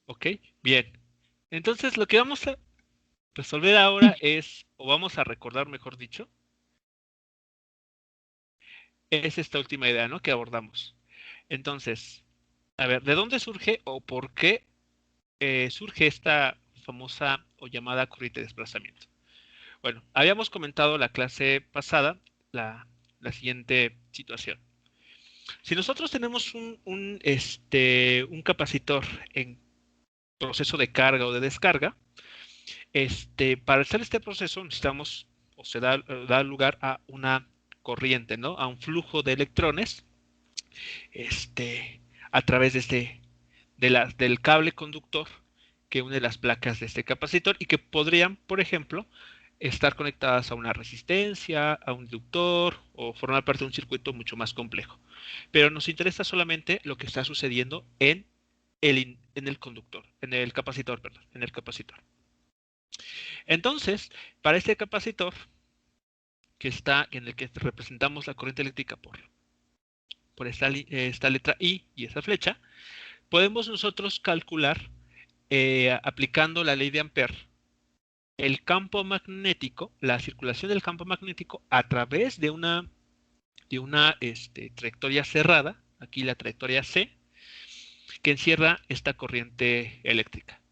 Ok, bien. Entonces lo que vamos a resolver ahora es, o vamos a recordar mejor dicho, es esta última idea, ¿no? Que abordamos. Entonces, a ver, ¿de dónde surge o por qué surge esta famosa o llamada corriente de desplazamiento? Bueno, habíamos comentado la clase pasada la siguiente situación. Si nosotros tenemos un capacitor en proceso de carga o de descarga, para hacer este proceso necesitamos, o se da lugar a una corriente, ¿no? A un flujo de electrones, este, a través del cable conductor que une las placas de este capacitor y que podrían, por ejemplo, estar conectadas a una resistencia, a un inductor o formar parte de un circuito mucho más complejo. Pero nos interesa solamente lo que está sucediendo en el conductor, en el capacitor, perdón, en el capacitor. Entonces, para este capacitor en el que representamos la corriente eléctrica por esta letra I y esa flecha, podemos nosotros calcular, aplicando la ley de Ampère, el campo magnético, la circulación del campo magnético a través de una trayectoria cerrada, aquí la trayectoria C, que encierra esta corriente eléctrica.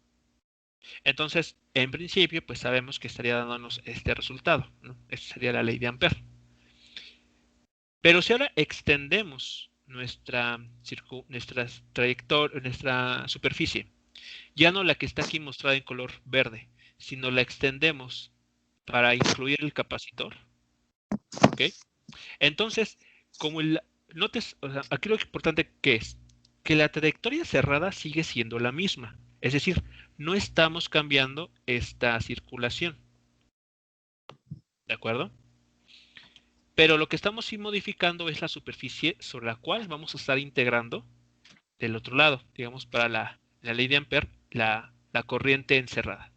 Entonces, en principio, pues sabemos que estaría dándonos este resultado, ¿no? Esta sería la ley de Ampère. Pero si ahora extendemos nuestra superficie, ya no la que está aquí mostrada en color verde, sino la extendemos para incluir el capacitor, ¿ok? Entonces, como notes, o sea, aquí lo importante que es que la trayectoria cerrada sigue siendo la misma, es decir, no estamos cambiando esta circulación, ¿de acuerdo? Pero lo que estamos sí modificando es la superficie sobre la cual vamos a estar integrando del otro lado, digamos, para la ley de Ampère, la corriente encerrada.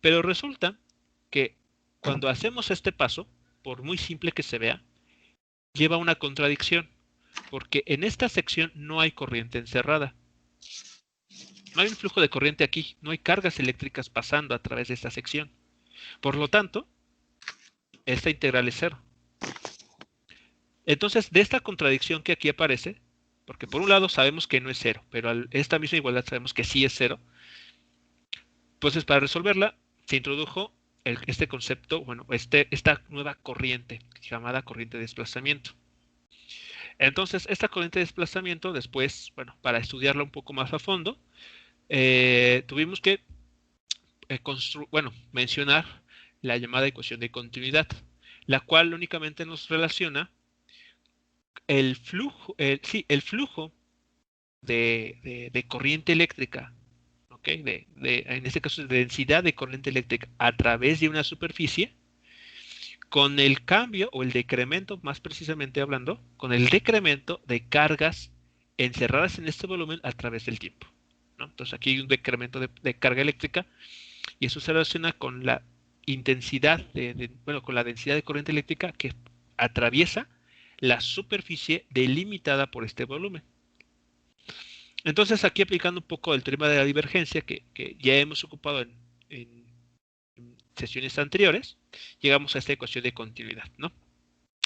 Pero resulta que cuando hacemos este paso, por muy simple que se vea, lleva una contradicción, porque en esta sección no hay corriente encerrada. No hay un flujo de corriente aquí, no hay cargas eléctricas pasando a través de esta sección. Por lo tanto, esta integral es cero. Entonces, de esta contradicción que aquí aparece, porque por un lado sabemos que no es cero, pero esta misma igualdad sabemos que sí es cero, entonces para resolverla se introdujo este concepto, bueno, esta nueva corriente llamada corriente de desplazamiento. Entonces, esta corriente de desplazamiento, después, bueno, para estudiarla un poco más a fondo, tuvimos que mencionar la llamada ecuación de continuidad, la cual únicamente nos relaciona el flujo de corriente eléctrica, ¿ok? En este caso, de densidad de corriente eléctrica a través de una superficie, con el cambio o el decremento, más precisamente hablando, con el decremento de cargas encerradas en este volumen a través del tiempo, ¿no? Entonces aquí hay un decremento de carga eléctrica y eso se relaciona con la intensidad bueno, con la densidad de corriente eléctrica que atraviesa la superficie delimitada por este volumen. Entonces aquí aplicando un poco el tema de la divergencia que ya hemos ocupado en sesiones anteriores, llegamos a esta ecuación de continuidad, ¿no?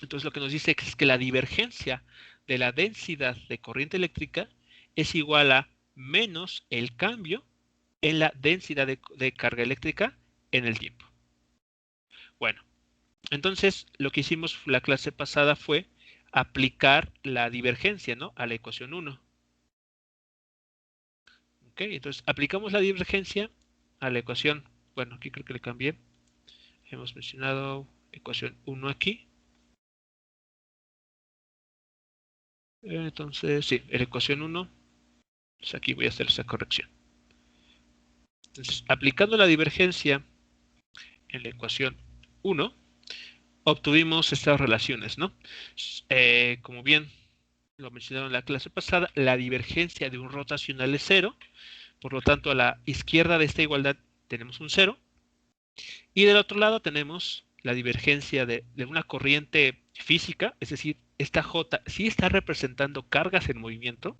Entonces lo que nos dice es que la divergencia de la densidad de corriente eléctrica es igual a menos el cambio en la densidad de carga eléctrica en el tiempo. Bueno, entonces lo que hicimos la clase pasada fue aplicar la divergencia, ¿no? A la ecuación 1. ¿Ok? Entonces aplicamos la divergencia a la ecuación, bueno, aquí creo que le cambié. Hemos mencionado ecuación 1 aquí. Entonces, sí, la ecuación 1. Entonces aquí voy a hacer esa corrección. Entonces, aplicando la divergencia en la ecuación 1, obtuvimos estas relaciones, ¿no? Como bien lo mencionaron en la clase pasada, la divergencia de un rotacional es cero, por lo tanto a la izquierda de esta igualdad tenemos un cero, y del otro lado tenemos la divergencia de una corriente física, es decir, esta J sí está representando cargas en movimiento,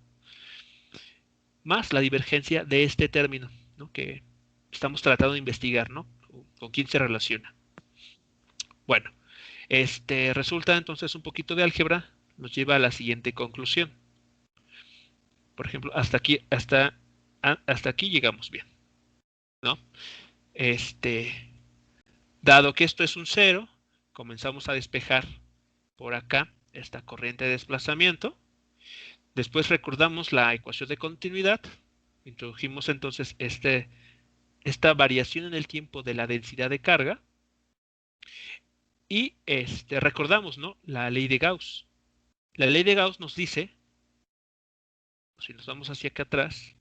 más la divergencia de este término, ¿no? Que estamos tratando de investigar, ¿no? Con quién se relaciona. Bueno, resulta entonces un poquito de álgebra, nos lleva a la siguiente conclusión. Por ejemplo, hasta aquí llegamos bien, ¿no? Dado que esto es un cero, comenzamos a despejar por acá esta corriente de desplazamiento. Después recordamos la ecuación de continuidad. Introdujimos entonces esta variación en el tiempo de la densidad de carga. Y recordamos, ¿no? La ley de Gauss. La ley de Gauss nos dice, si nos vamos hacia acá atrás,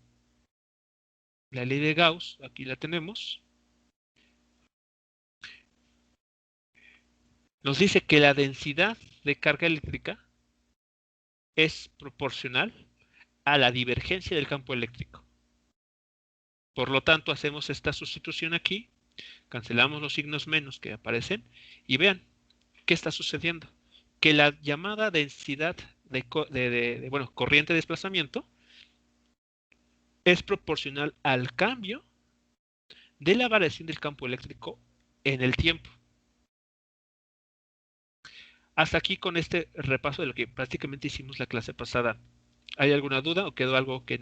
la ley de Gauss, aquí la tenemos, nos dice que la densidad de carga eléctrica es proporcional a la divergencia del campo eléctrico. Por lo tanto, hacemos esta sustitución aquí, cancelamos los signos menos que aparecen y vean qué está sucediendo. Que la llamada densidad bueno, corriente de desplazamiento es proporcional al cambio de la variación del campo eléctrico en el tiempo. Hasta aquí con este repaso de lo que prácticamente hicimos la clase pasada. ¿Hay alguna duda o quedó algo que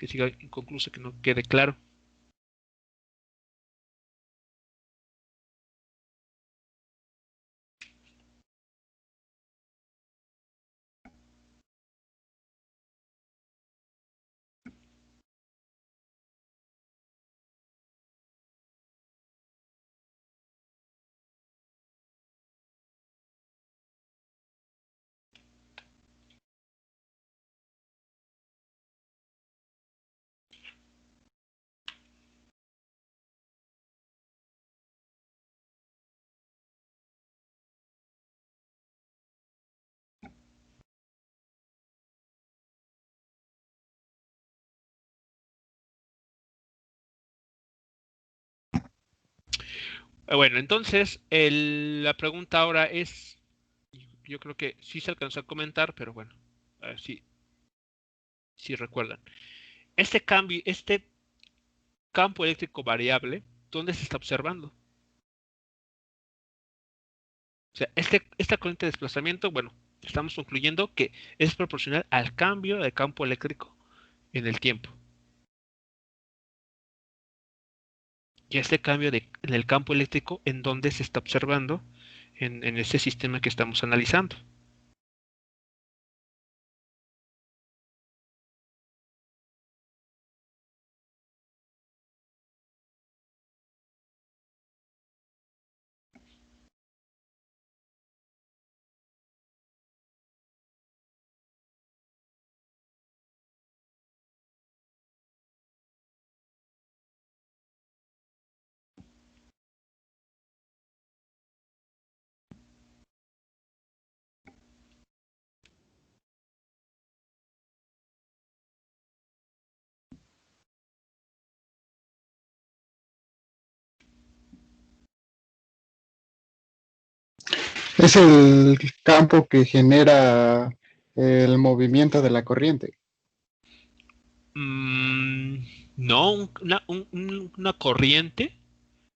siga inconcluso, que no quede claro? Bueno, entonces la pregunta ahora es, yo creo que sí se alcanzó a comentar, pero bueno, a ver si recuerdan. Este campo eléctrico variable, ¿dónde se está observando? O sea, esta corriente de desplazamiento, bueno, estamos concluyendo que es proporcional al cambio de campo eléctrico en el tiempo. Y este cambio en el campo eléctrico, ¿en dónde se está observando en ese sistema que estamos analizando? Es el campo que genera el movimiento de la corriente. Mm, no, una corriente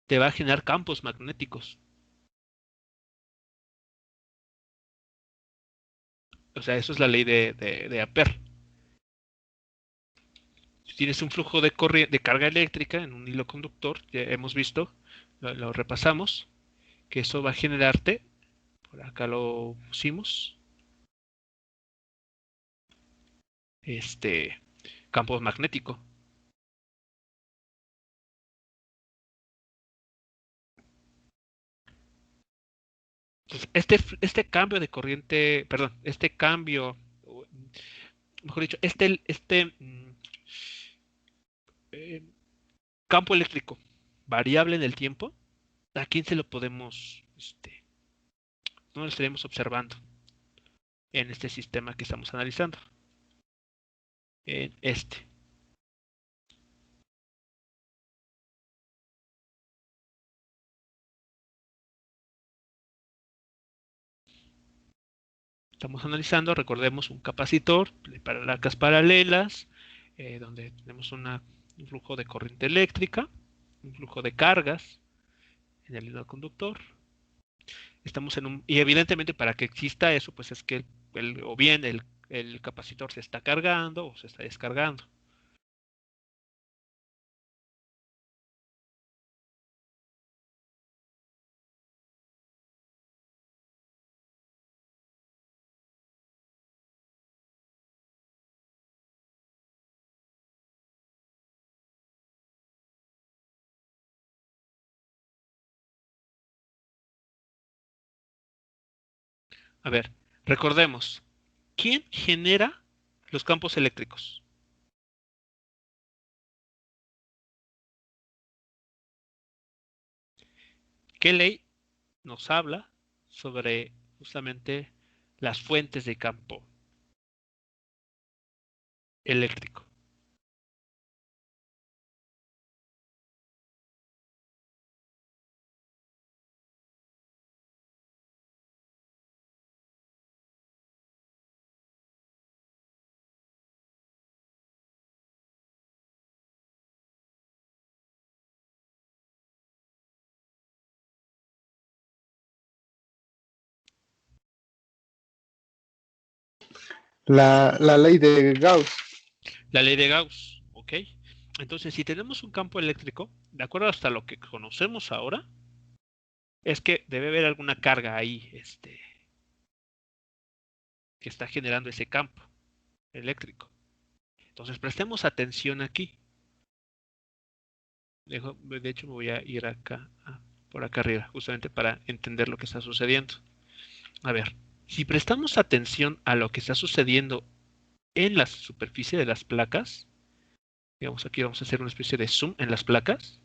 te va a generar campos magnéticos. O sea, eso es la ley de Ampère. Si tienes un flujo de carga eléctrica en un hilo conductor, ya hemos visto, lo repasamos, que eso va a generarte, por acá lo pusimos, este campo magnético. Entonces, este cambio de corriente, perdón, mejor dicho, eh, campo eléctrico variable en el tiempo, ¿a quién se lo podemos, no lo estaremos observando en este sistema que estamos analizando? En estamos analizando, recordemos, un capacitor de placas paralelas, donde tenemos un flujo de corriente eléctrica, un flujo de cargas en el hilo conductor. Estamos y evidentemente para que exista eso, pues es que o bien el capacitor se está cargando o se está descargando. A ver, recordemos, ¿quién genera los campos eléctricos? ¿Qué ley nos habla sobre justamente las fuentes de campo eléctrico? La ley de Gauss. La ley de Gauss, ¿ok? Entonces, si tenemos un campo eléctrico, de acuerdo hasta lo que conocemos ahora, es que debe haber alguna carga ahí, que está generando ese campo eléctrico. Entonces, prestemos atención aquí. De hecho, me voy a ir acá, por acá arriba, justamente para entender lo que está sucediendo. A ver, si prestamos atención a lo que está sucediendo en la superficie de las placas, digamos aquí vamos a hacer una especie de zoom en las placas.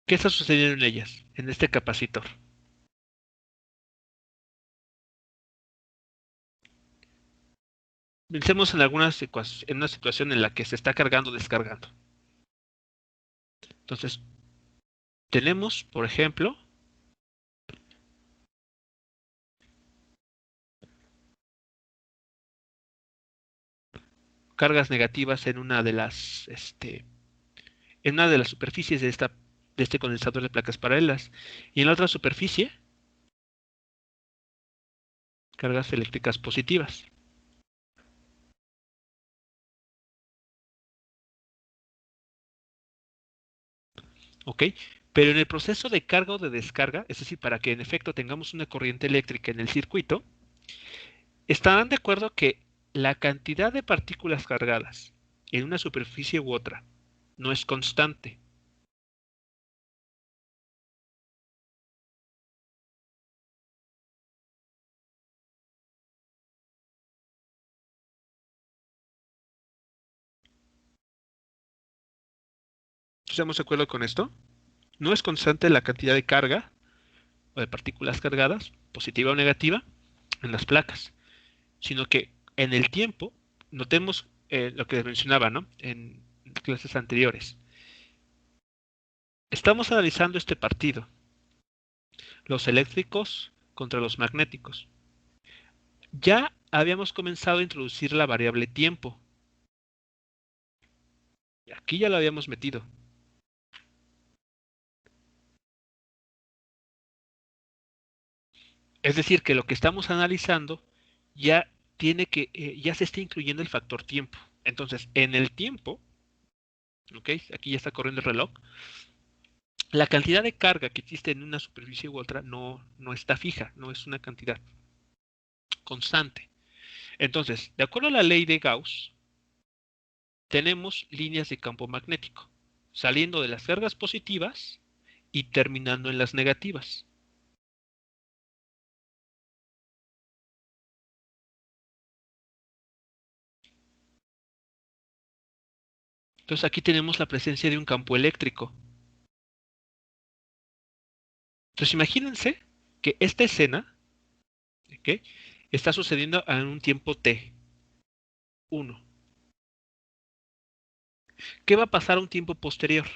¿Qué está sucediendo en ellas, en este capacitor? Pensemos en en una situación en la que se está cargando o descargando. Entonces, tenemos, por ejemplo, cargas negativas en una de las superficies de este condensador de placas paralelas. Y en la otra superficie, cargas eléctricas positivas. ¿Ok? Pero en el proceso de carga o de descarga, es decir, para que en efecto tengamos una corriente eléctrica en el circuito, estarán de acuerdo que la cantidad de partículas cargadas en una superficie u otra no es constante. ¿Estamos de acuerdo con esto? No es constante la cantidad de carga o de partículas cargadas, positiva o negativa, en las placas, sino que en el tiempo, notemos lo que mencionaba, ¿no? En clases anteriores. Estamos analizando este partido, los eléctricos contra los magnéticos. Ya habíamos comenzado a introducir la variable tiempo. Aquí ya lo habíamos metido. Es decir, que lo que estamos analizando ya ya se está incluyendo el factor tiempo. Entonces, en el tiempo, ¿ok? Aquí ya está corriendo el reloj. La cantidad de carga que existe en una superficie u otra no está fija, no es una cantidad constante. Entonces, de acuerdo a la ley de Gauss, tenemos líneas de campo magnético, saliendo de las cargas positivas y terminando en las negativas. Entonces aquí tenemos la presencia de un campo eléctrico. Entonces imagínense que esta escena, ¿okay?, está sucediendo en un tiempo t, 1. ¿Qué va a pasar a un tiempo posterior?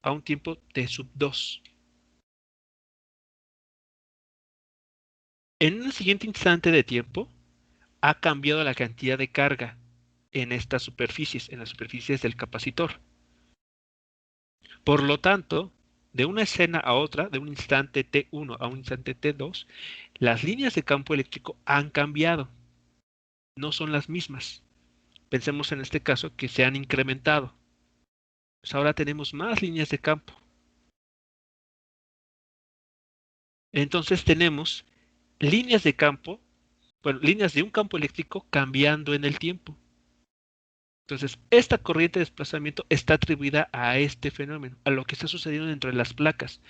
A un tiempo t sub 2. En un siguiente instante de tiempo, ha cambiado la cantidad de carga en estas superficies, en las superficies del capacitor. Por lo tanto, de una escena a otra, de un instante T1 a un instante T2, las líneas de campo eléctrico han cambiado, no son las mismas. Pensemos en este caso que se han incrementado. Pues ahora tenemos más líneas de campo. Entonces tenemos líneas de campo, bueno, líneas de un campo eléctrico cambiando en el tiempo. Entonces, esta corriente de desplazamiento está atribuida a este fenómeno, a lo que está sucediendo dentro de las placas.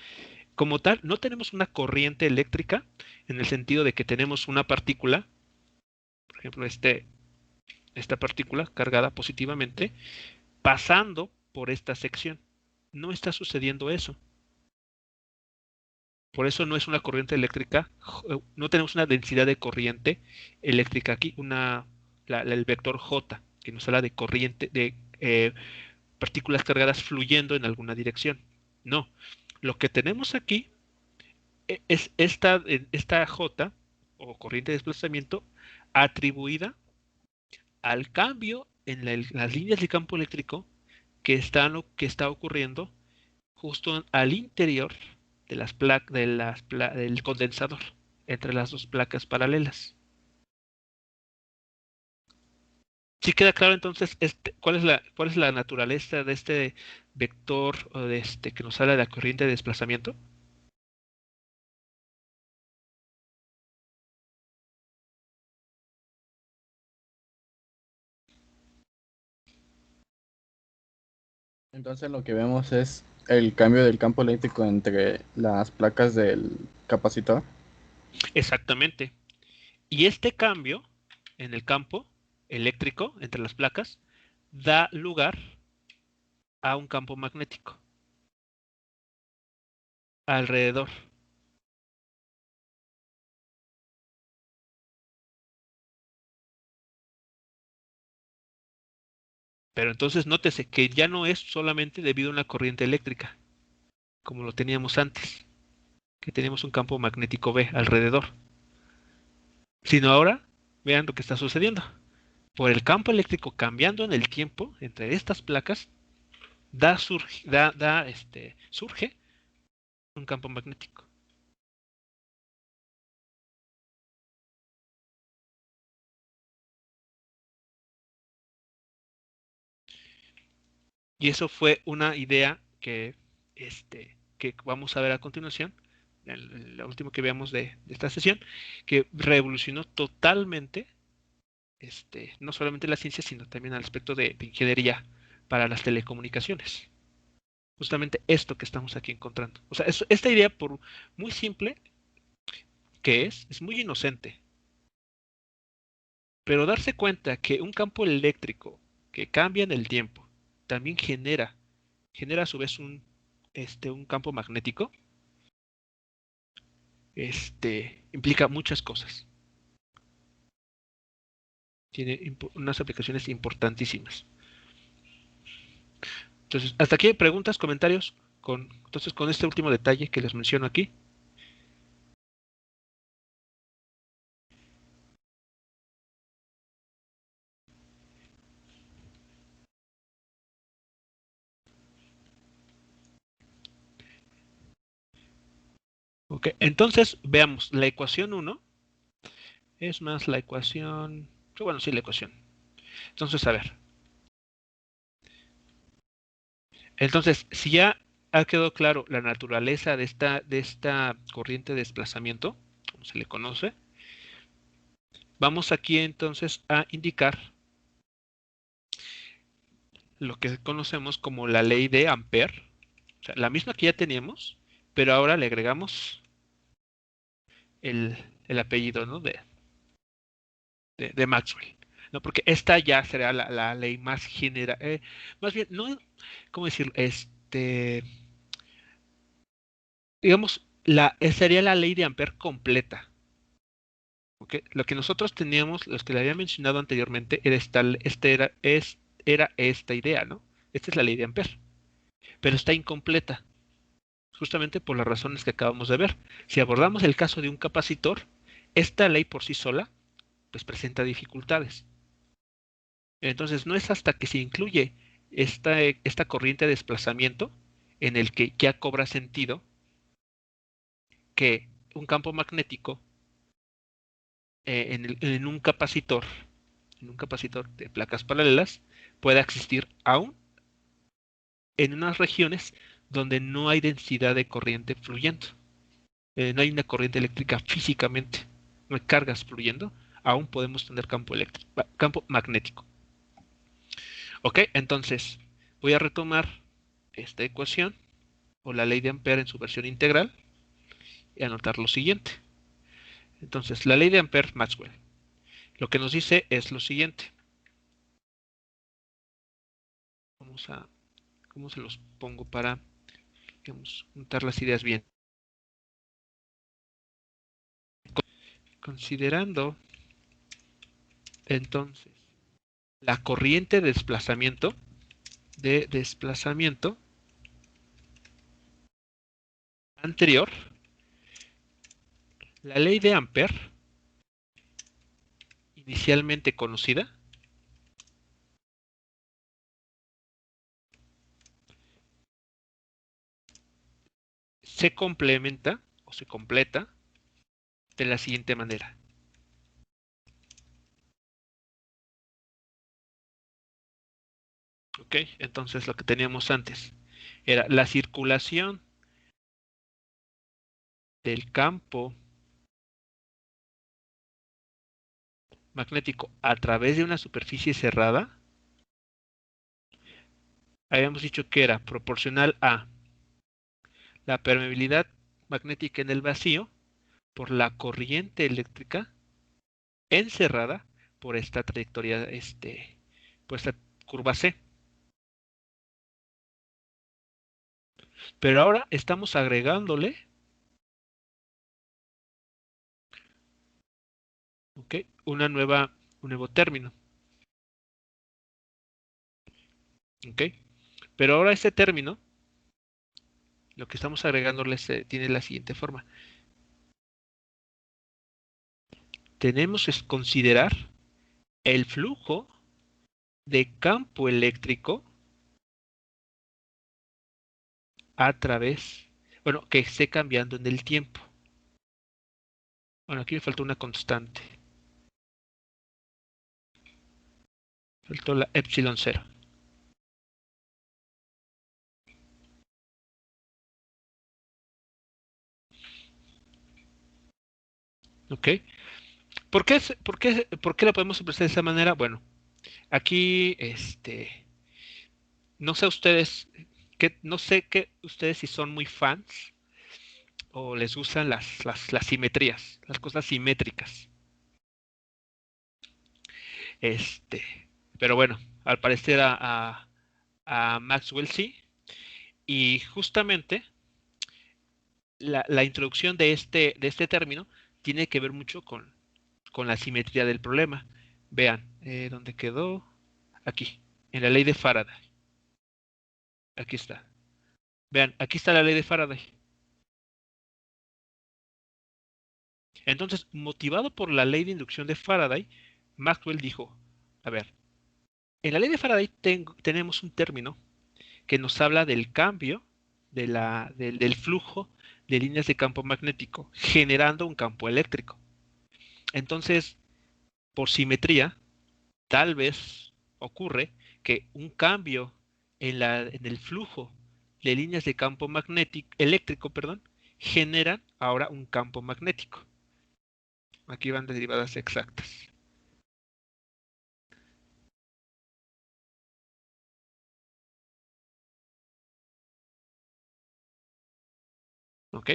Como tal, no tenemos una corriente eléctrica en el sentido de que tenemos una partícula, por ejemplo, esta partícula cargada positivamente, pasando por esta sección. No está sucediendo eso. Por eso no es una corriente eléctrica, no tenemos una densidad de corriente eléctrica aquí, el vector J, que nos habla de corriente, de partículas cargadas fluyendo en alguna dirección. No, lo que tenemos aquí es esta J, o corriente de desplazamiento, atribuida al cambio en las líneas de campo eléctrico que está ocurriendo justo al interior de del condensador, entre las dos placas paralelas. ¿Sí queda claro entonces cuál es la naturaleza de este vector o de que nos habla de la corriente de desplazamiento? Entonces lo que vemos es el cambio del campo eléctrico entre las placas del capacitor. Exactamente. Y este cambio en el campo eléctrico entre las placas da lugar a un campo magnético alrededor. Pero entonces nótese que ya no es solamente debido a una corriente eléctrica, como lo teníamos antes, que teníamos un campo magnético B alrededor, sino ahora vean lo que está sucediendo. Por el campo eléctrico cambiando en el tiempo entre estas placas, surge un campo magnético. Y eso fue una idea que vamos a ver a continuación, la última que veamos de esta sesión, que revolucionó totalmente, no solamente la ciencia, sino también al aspecto de ingeniería para las telecomunicaciones. Justamente esto que estamos aquí encontrando. O sea, esta idea, por muy simple que es muy inocente. Pero darse cuenta que un campo eléctrico que cambia en el tiempo también genera a su vez un campo magnético, implica muchas cosas. Tiene unas aplicaciones importantísimas. Entonces, hasta aquí hay preguntas, comentarios entonces con este último detalle que les menciono aquí. Ok, entonces veamos, la ecuación 1 es más la ecuación, bueno, sí, la ecuación. Entonces, a ver. Entonces, si ya ha quedado claro la naturaleza de esta corriente de desplazamiento, como se le conoce, vamos aquí entonces a indicar lo que conocemos como la ley de Ampère, o sea, la misma que ya teníamos, pero ahora le agregamos el apellido, ¿no? de Maxwell, ¿no? Porque esta ya será la ley más general, más bien, no, ¿cómo decirlo? Digamos, sería la ley de Ampère completa. ¿Ok? Lo que nosotros teníamos, los que le había mencionado anteriormente, era esta idea, ¿no? Esta es la ley de Ampère, pero está incompleta, justamente por las razones que acabamos de ver. Si abordamos el caso de un capacitor, esta ley por sí sola pues presenta dificultades. Entonces no es hasta que se incluye esta corriente de desplazamiento en el que ya cobra sentido que un campo magnético en un capacitor de placas paralelas pueda existir aún en unas regiones donde no hay densidad de corriente fluyendo. No hay una corriente eléctrica físicamente, no hay cargas fluyendo, aún podemos tener campo magnético. Ok, entonces voy a retomar esta ecuación o la ley de Ampère en su versión integral y anotar lo siguiente. Entonces, la ley de Ampère-Maxwell lo que nos dice es lo siguiente. ¿Cómo se los pongo para, digamos, juntar las ideas bien? Considerando entonces la corriente de desplazamiento anterior, la ley de Ampère, inicialmente conocida, se complementa o se completa de la siguiente manera. Ok, entonces lo que teníamos antes era la circulación del campo magnético a través de una superficie cerrada. Habíamos dicho que era proporcional a la permeabilidad magnética en el vacío por la corriente eléctrica encerrada por esta trayectoria, por esta curva C. Pero ahora estamos agregándole, ¿ok? Un nuevo término, ¿ok? Pero ahora este término, lo que estamos agregándole tiene la siguiente forma. Tenemos que considerar el flujo de campo eléctrico a través, bueno, que esté cambiando en el tiempo. Bueno, aquí me faltó una constante. Faltó la epsilon 0. ¿Ok? ¿Por qué la podemos expresar de esa manera? Bueno, aquí, no sé ustedes, no sé que ustedes si son muy fans o les gustan las simetrías, las cosas simétricas. Este, pero bueno, al parecer a Maxwell sí. Y justamente la introducción de este término tiene que ver mucho con la simetría del problema. Vean, ¿dónde quedó? Aquí, en la ley de Faraday. Aquí está. Vean, aquí está la ley de Faraday. Entonces, motivado por la ley de inducción de Faraday, Maxwell dijo, a ver, en la ley de Faraday tenemos un término que nos habla del cambio del flujo de líneas de campo magnético, generando un campo eléctrico. Entonces, por simetría, tal vez ocurre que un cambio en el flujo de líneas de campo eléctrico, perdón, generan ahora un campo magnético. Aquí van derivadas exactas. ¿Ok?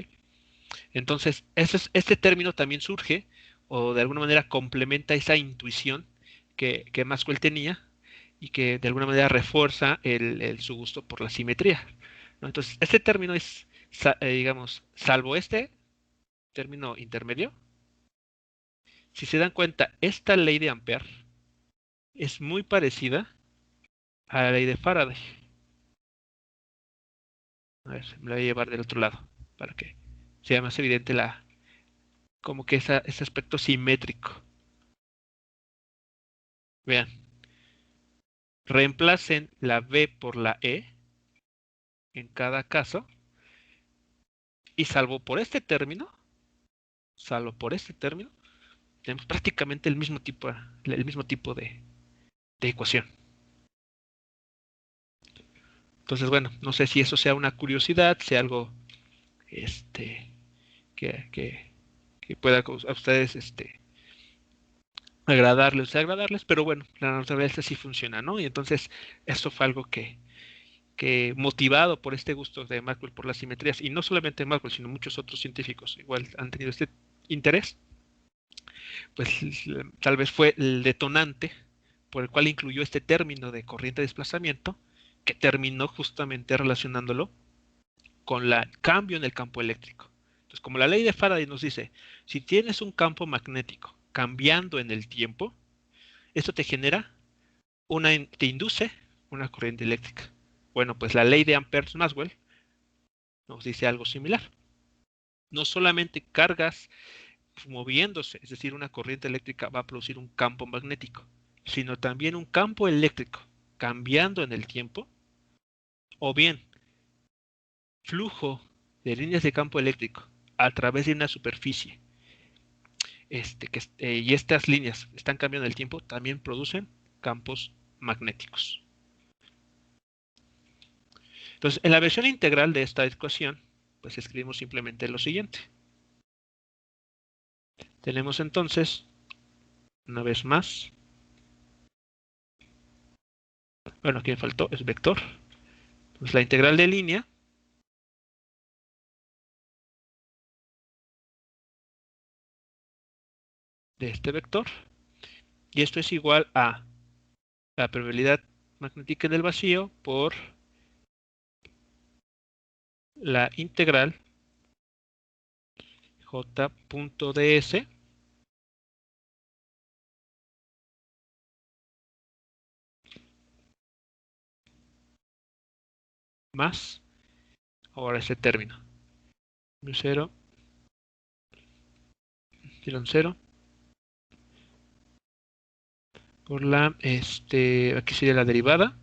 Entonces, este término también surge o de alguna manera complementa esa intuición que Maxwell tenía y que de alguna manera refuerza su gusto por la simetría, ¿no? Entonces, este término es, digamos, salvo este término intermedio, si se dan cuenta, esta ley de Ampère es muy parecida a la ley de Faraday. A ver, me la voy a llevar del otro lado para que sea más evidente como que ese aspecto simétrico. Vean, reemplacen la B por la E en cada caso y salvo por este término, tenemos prácticamente el mismo tipo de ecuación. Entonces, bueno, no sé si eso sea una curiosidad, sea algo este, que, que, que pueda a ustedes agradarles, pero bueno, la naturaleza sí funciona, ¿no? Y entonces, esto fue algo que motivado por este gusto de Maxwell por las simetrías, y no solamente Maxwell, sino muchos otros científicos igual han tenido este interés, pues tal vez fue el detonante por el cual incluyó este término de corriente de desplazamiento, que terminó justamente relacionándolo con el cambio en el campo eléctrico. Entonces, como la ley de Faraday nos dice, si tienes un campo magnético cambiando en el tiempo, esto te induce una corriente eléctrica. Bueno, pues la ley de Ampère-Maxwell nos dice algo similar. No solamente cargas moviéndose, es decir, una corriente eléctrica va a producir un campo magnético, sino también un campo eléctrico cambiando en el tiempo, o bien flujo de líneas de campo eléctrico a través de una superficie, y estas líneas están cambiando en el tiempo, también producen campos magnéticos. Entonces, en la versión integral de esta ecuación, pues escribimos simplemente lo siguiente. Tenemos entonces, una vez más, bueno, aquí me faltó, es vector. Pues la integral de línea de este vector, y esto es igual a la permeabilidad magnética en el vacío por la integral j.ds más, ahora este término, mu0, epsilon 0, por aquí sería la derivada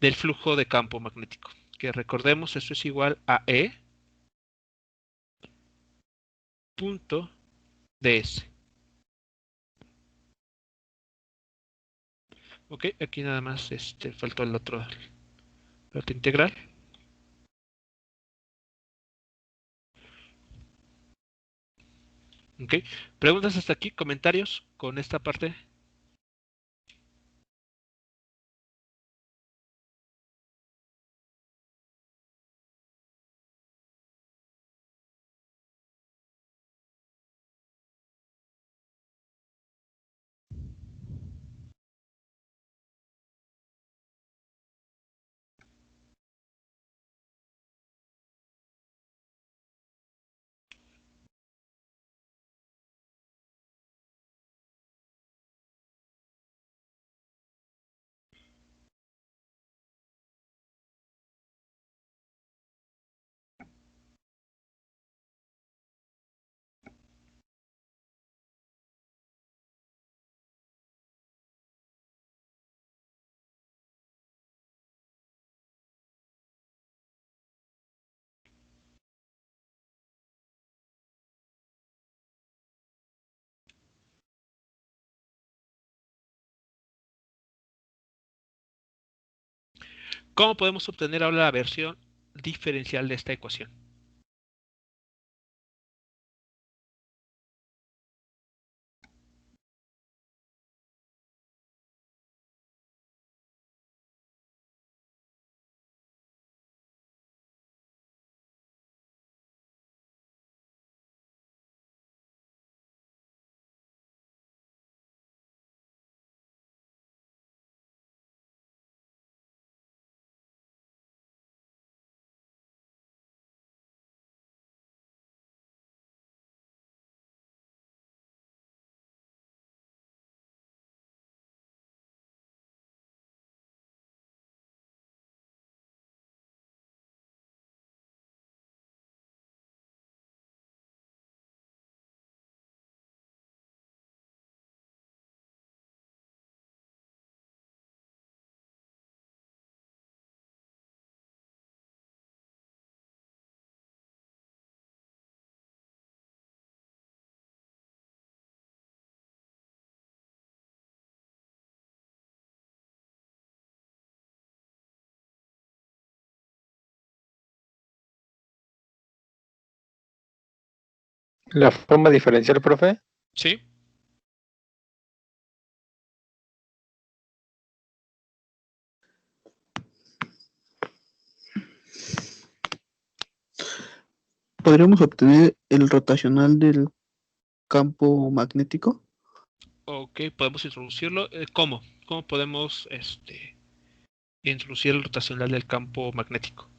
del flujo de campo magnético, que recordemos, esto es igual a E punto ds. Ok, aquí nada más faltó el otro, la otra integral. Ok, preguntas hasta aquí, comentarios con esta parte. ¿Cómo podemos obtener ahora la versión diferencial de esta ecuación? La forma diferencial, profe. ¿Sí? ¿Podríamos obtener el rotacional del campo magnético? Ok, podemos introducirlo. ¿Cómo? ¿Cómo podemos introducir el rotacional del campo magnético?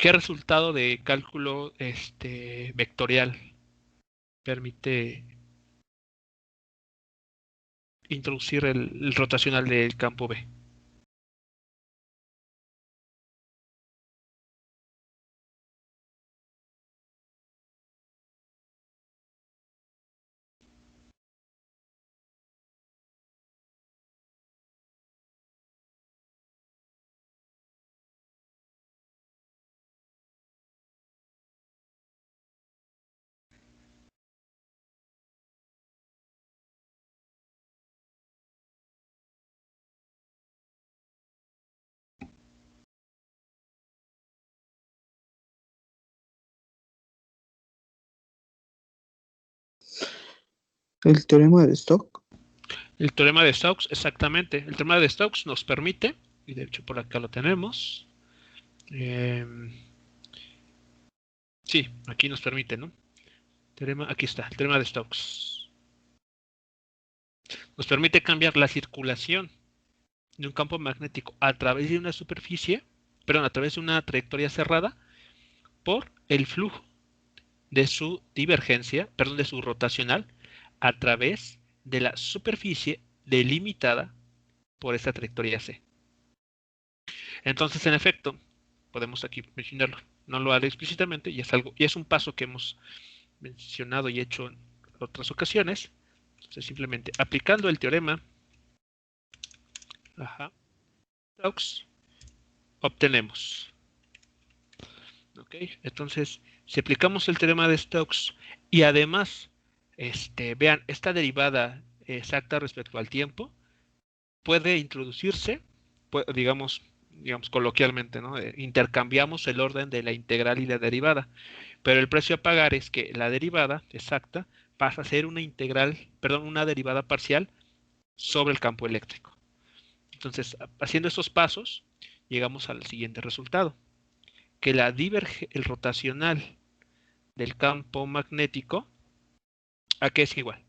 ¿Qué resultado de cálculo vectorial permite introducir el rotacional del campo B? El teorema de Stokes. El teorema de Stokes, exactamente. El teorema de Stokes nos permite, y de hecho por acá lo tenemos. Sí, aquí nos permite, ¿no? Aquí está, el teorema de Stokes. Nos permite cambiar la circulación de un campo magnético a través de una superficie, perdón, a través de una trayectoria cerrada, por el flujo de su divergencia, perdón, de su rotacional, a través de la superficie delimitada por esta trayectoria C. Entonces, en efecto, podemos aquí mencionarlo. No lo haré explícitamente y es un paso que hemos mencionado y hecho en otras ocasiones. Entonces, simplemente aplicando el teorema, Stokes, obtenemos. ¿Ok? Entonces, si aplicamos el teorema de Stokes y además, vean, esta derivada exacta respecto al tiempo puede introducirse, digamos coloquialmente, ¿no? Intercambiamos el orden de la integral y la derivada, pero el precio a pagar es que la derivada exacta pasa a ser una integral, perdón, una derivada parcial sobre el campo eléctrico. Entonces, haciendo esos pasos, llegamos al siguiente resultado, que el rotacional del campo magnético, ¿a qué es igual?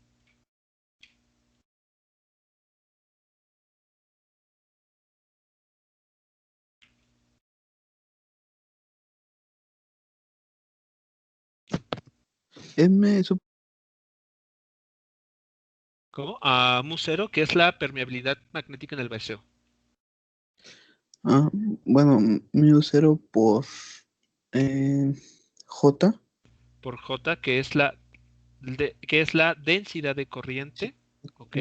M ¿Cómo? A mu0, que es la permeabilidad magnética en el vacío. Ah, bueno, mu0 por J. Por J, que es la densidad de corriente, ¿ok?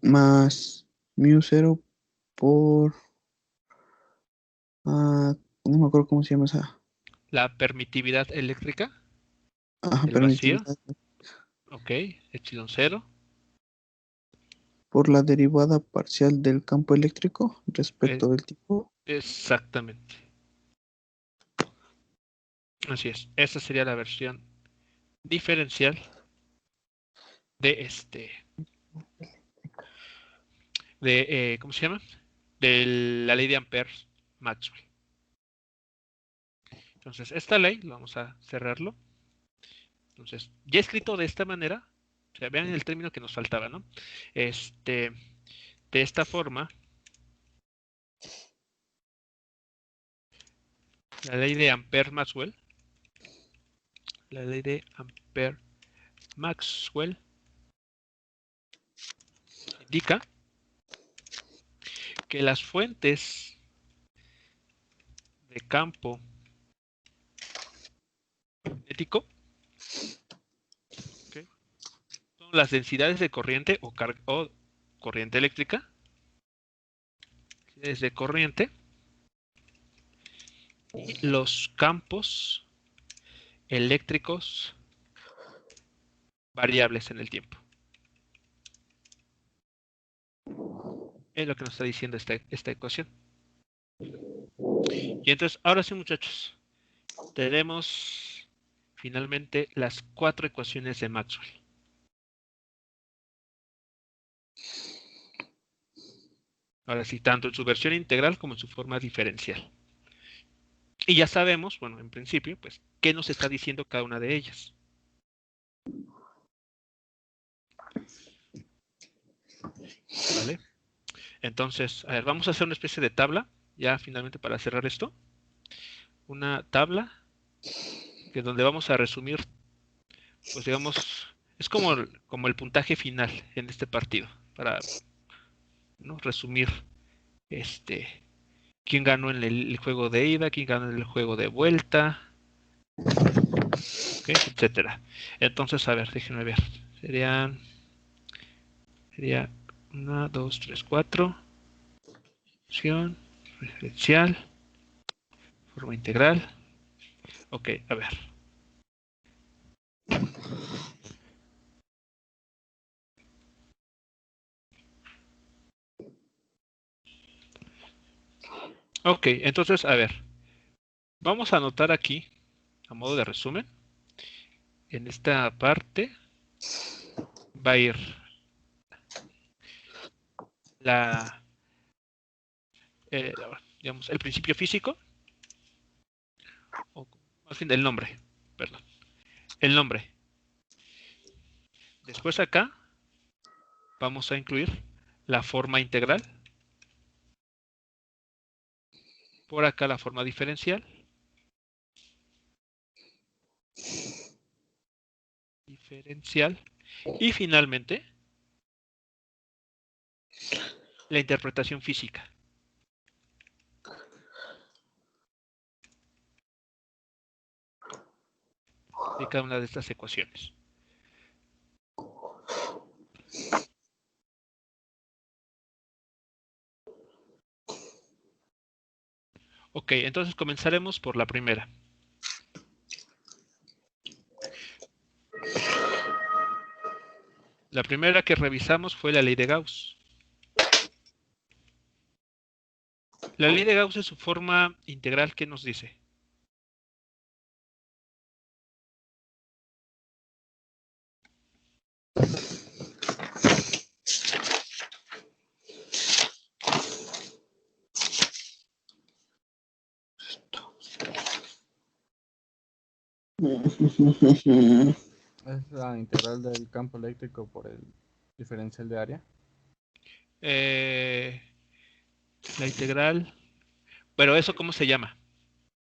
Más mu0 por... no me acuerdo cómo se llama esa. La permitividad eléctrica Ajá, del vacío, permitividad. ¿ok? Epsilon 0. Por la derivada parcial del campo eléctrico respecto del tipo. Exactamente. Así es. Esa sería la versión diferencial de ¿cómo se llama? De la ley de Ampère-Maxwell. Entonces, esta ley, vamos a cerrarlo. Entonces, ya escrito de esta manera, o sea, vean el término que nos faltaba, ¿no? De esta forma, la ley de Ampère-Maxwell, la ley de Ampère-Maxwell indica que las fuentes de campo magnético, ¿okay?, son las densidades de corriente o corriente eléctrica es de corriente y los campos eléctricos variables en el tiempo. Es lo que nos está diciendo esta ecuación. Y entonces, ahora sí, muchachos, tenemos finalmente las 4 ecuaciones de Maxwell. Ahora sí, tanto en su versión integral como en su forma diferencial. Y ya sabemos, bueno, en principio, pues, qué nos está diciendo cada una de ellas. ¿Vale? Entonces, a ver, vamos a hacer una especie de tabla, ya finalmente para cerrar esto. Una tabla que donde vamos a resumir, pues digamos, es como el puntaje final en este partido, para, ¿no?, resumir este, quién ganó en el juego de ida, quién ganó en el juego de vuelta, ¿ok?, etcétera. Entonces, a ver, déjenme ver. Sería 1, 2, 3, 4. Opción, referencial, forma integral. Ok, a ver. Ok, entonces, a ver. Vamos a anotar aquí, a modo de resumen, en esta parte va a ir la, eh, digamos, el principio físico, o más bien el nombre, perdón, el nombre. Después acá vamos a incluir la forma integral, por acá la forma diferencial, y finalmente la interpretación física de cada una de estas ecuaciones. Ok, entonces comenzaremos por la primera. La primera que revisamos fue la ley de Gauss. La ley de Gauss es su forma integral, ¿qué nos dice? Es la integral del campo eléctrico por el diferencial de área. La integral, pero eso ¿cómo se llama?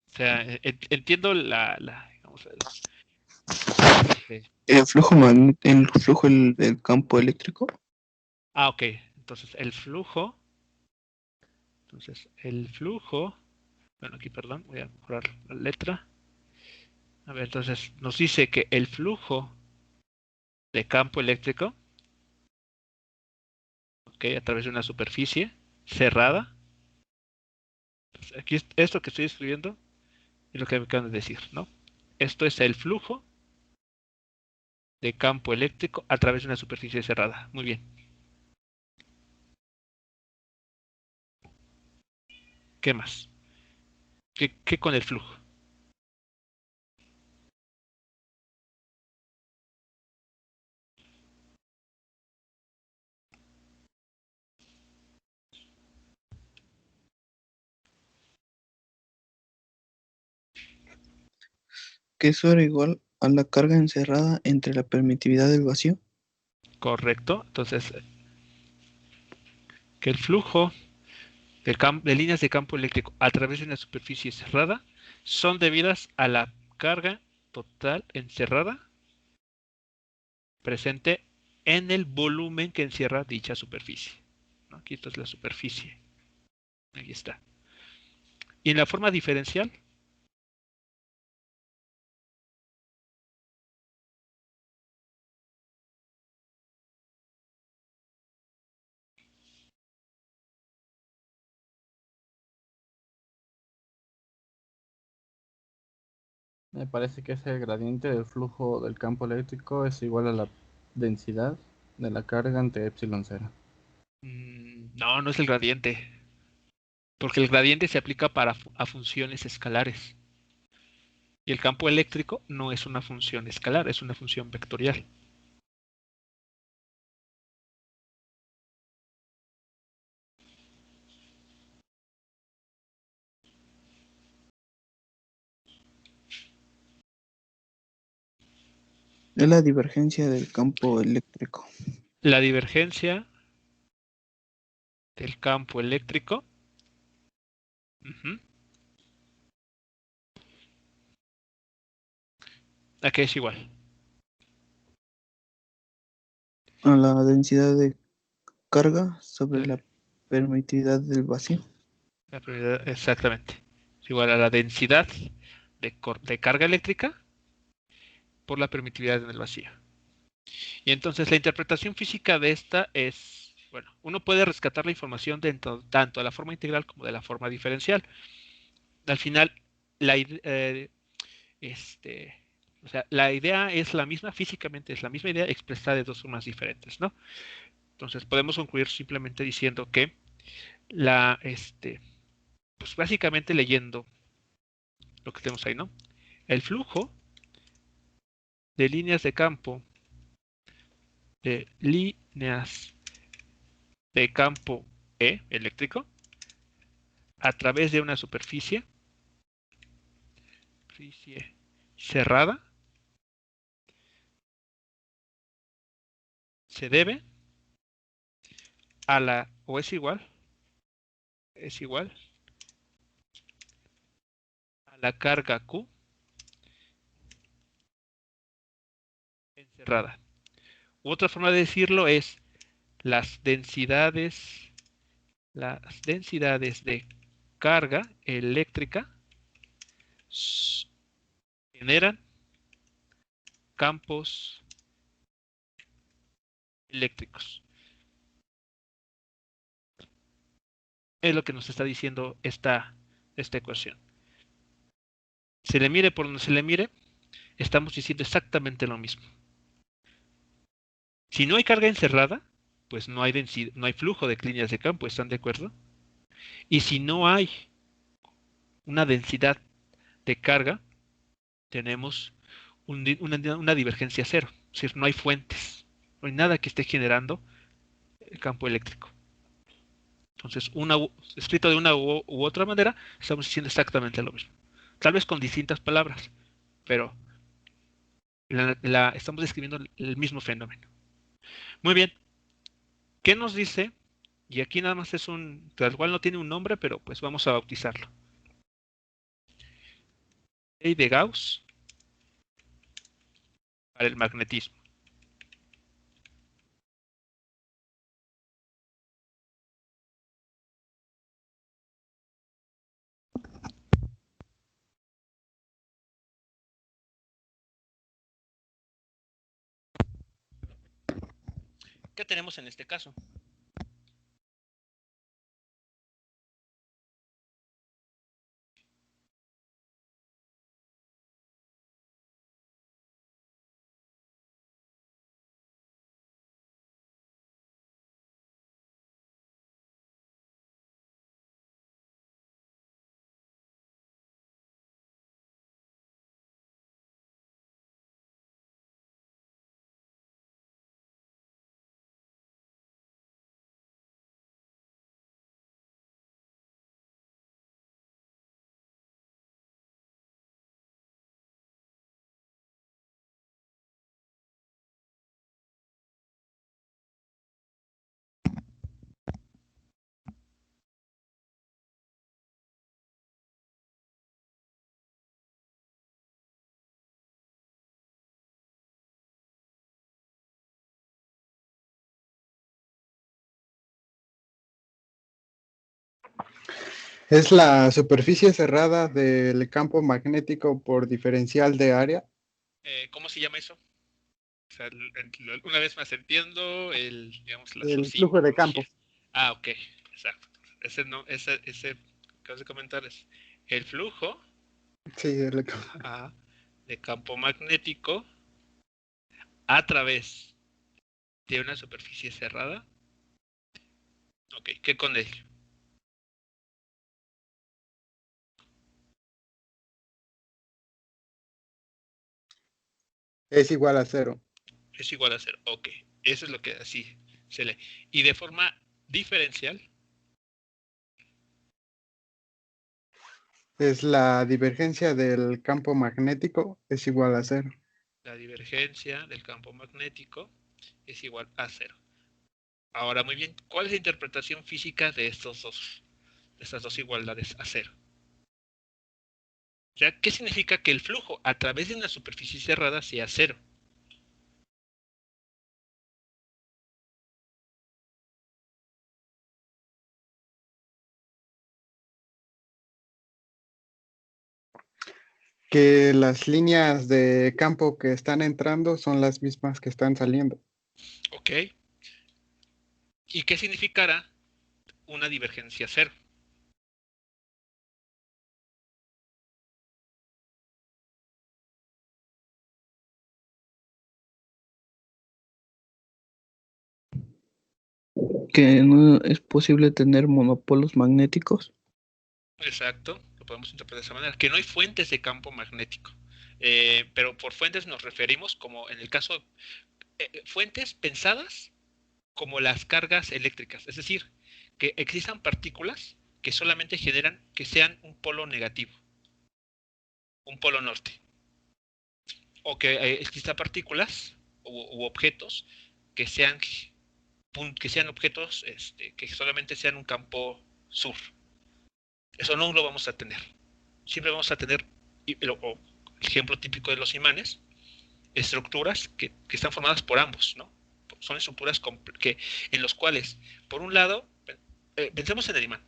O sea, entiendo vamos a ver, El flujo del campo eléctrico. ok, entonces el flujo, bueno, aquí perdón, voy a mejorar la letra. A ver, entonces nos dice que el flujo de campo eléctrico, ok, a través de una superficie cerrada. Pues aquí esto que estoy escribiendo es lo que me acaban de decir, ¿no? Esto es el flujo de campo eléctrico a través de una superficie cerrada. Muy bien. ¿Qué más? ¿Qué con el flujo? Que eso era igual a la carga encerrada entre la permitividad del vacío. Correcto. Entonces, que el flujo de líneas de campo eléctrico a través de una superficie cerrada son debidas a la carga total encerrada presente en el volumen que encierra dicha superficie, ¿no? Aquí esto es la superficie. Aquí está. Y en la forma diferencial, Me parece que es el gradiente del flujo del campo eléctrico es igual a la densidad de la carga entre epsilon 0. No, no es el gradiente, porque el gradiente se aplica a funciones escalares. Y el campo eléctrico no es una función escalar, es una función vectorial. Es la divergencia del campo eléctrico. La divergencia del campo eléctrico. Ujú. ¿A qué es igual? A la densidad de carga sobre Eh, la permitividad del vacío. La probabilidad, exactamente. Es igual a la densidad de carga eléctrica por la permitividad en el vacío. Y entonces la interpretación física de esta es, bueno, uno puede rescatar la información tanto de la forma integral como de la forma diferencial. Al final, la, este, o sea, la idea es la misma, físicamente es la misma idea expresada de dos formas diferentes, ¿no? Entonces podemos concluir simplemente diciendo que pues básicamente leyendo lo que tenemos ahí, ¿no? El flujo de líneas de campo, de líneas de campo E eléctrico a través de una superficie cerrada se debe a o es igual a la carga Q encerrada. Otra forma de decirlo es las densidades, las densidades de carga eléctrica generan campos eléctricos. Es lo que nos está diciendo esta ecuación. Se le mire por donde se le mire, estamos diciendo exactamente lo mismo. Si no hay carga encerrada, pues no hay densidad, no hay flujo de líneas de campo, ¿están de acuerdo? Y si no hay una densidad de carga, tenemos una divergencia cero. Es decir, no hay fuentes, no hay nada que esté generando el campo eléctrico. Entonces, escrito de una u otra manera, estamos diciendo exactamente lo mismo. Tal vez con distintas palabras, pero estamos describiendo el mismo fenómeno. Muy bien, ¿qué nos dice? Y aquí nada más tal cual no tiene un nombre, pero pues vamos a bautizarlo. Ley de Gauss para el magnetismo. ¿Qué tenemos en este caso? Es la superficie cerrada del campo magnético por diferencial de área. ¿Cómo se llama eso? O sea, una vez más entiendo digamos, los El flujo de campo. símbolos. Ah, ok, exacto. Ese no, ese que acabas de comentar es el flujo Sí, ah, de campo magnético a través de una superficie cerrada. Ok, ¿qué con él? Es igual a 0. Es igual a 0. Ok, eso es lo que así se lee. Y de forma diferencial, Es la divergencia del campo magnético es igual a 0. la divergencia del campo magnético es igual a 0. Ahora, muy bien, ¿cuál es la interpretación física de estas dos igualdades a 0? O sea, ¿qué significa que el flujo a través de una superficie cerrada sea 0? Que las líneas de campo que están entrando son las mismas que están saliendo. ¿Ok? ¿Y qué significará una divergencia 0? Que no es posible tener monopolos magnéticos. Exacto, lo podemos interpretar de esa manera, que no hay fuentes de campo magnético. Pero por fuentes nos referimos como en el caso, fuentes pensadas como las cargas eléctricas, es decir, que existan partículas que solamente generan que sean un polo negativo, un polo norte, o que existan partículas u objetos que sean, que sean objetos que solamente sean un campo sur. Eso no lo vamos a tener. Siempre vamos a tener, o ejemplo típico de los imanes, estructuras que están formadas por ambos, ¿no? Son estructuras que, en los cuales, por un lado, pensemos en el imán.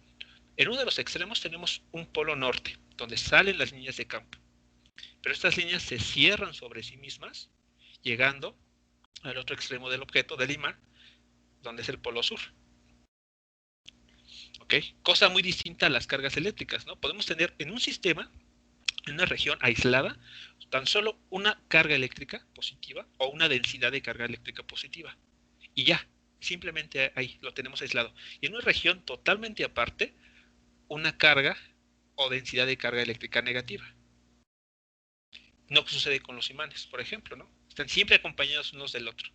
En uno de los extremos tenemos un polo norte, donde salen las líneas de campo. Pero estas líneas se cierran sobre sí mismas, llegando al otro extremo del objeto, del imán, donde es el polo sur. ¿Ok? Cosa muy distinta a las cargas eléctricas, ¿no? Podemos tener en un sistema, en una región aislada, tan solo una carga eléctrica positiva o una densidad de carga eléctrica positiva. Y ya, simplemente ahí lo tenemos aislado. Y en una región totalmente aparte, una carga o densidad de carga eléctrica negativa. No sucede con los imanes, por ejemplo, ¿no? Están siempre acompañados unos del otro.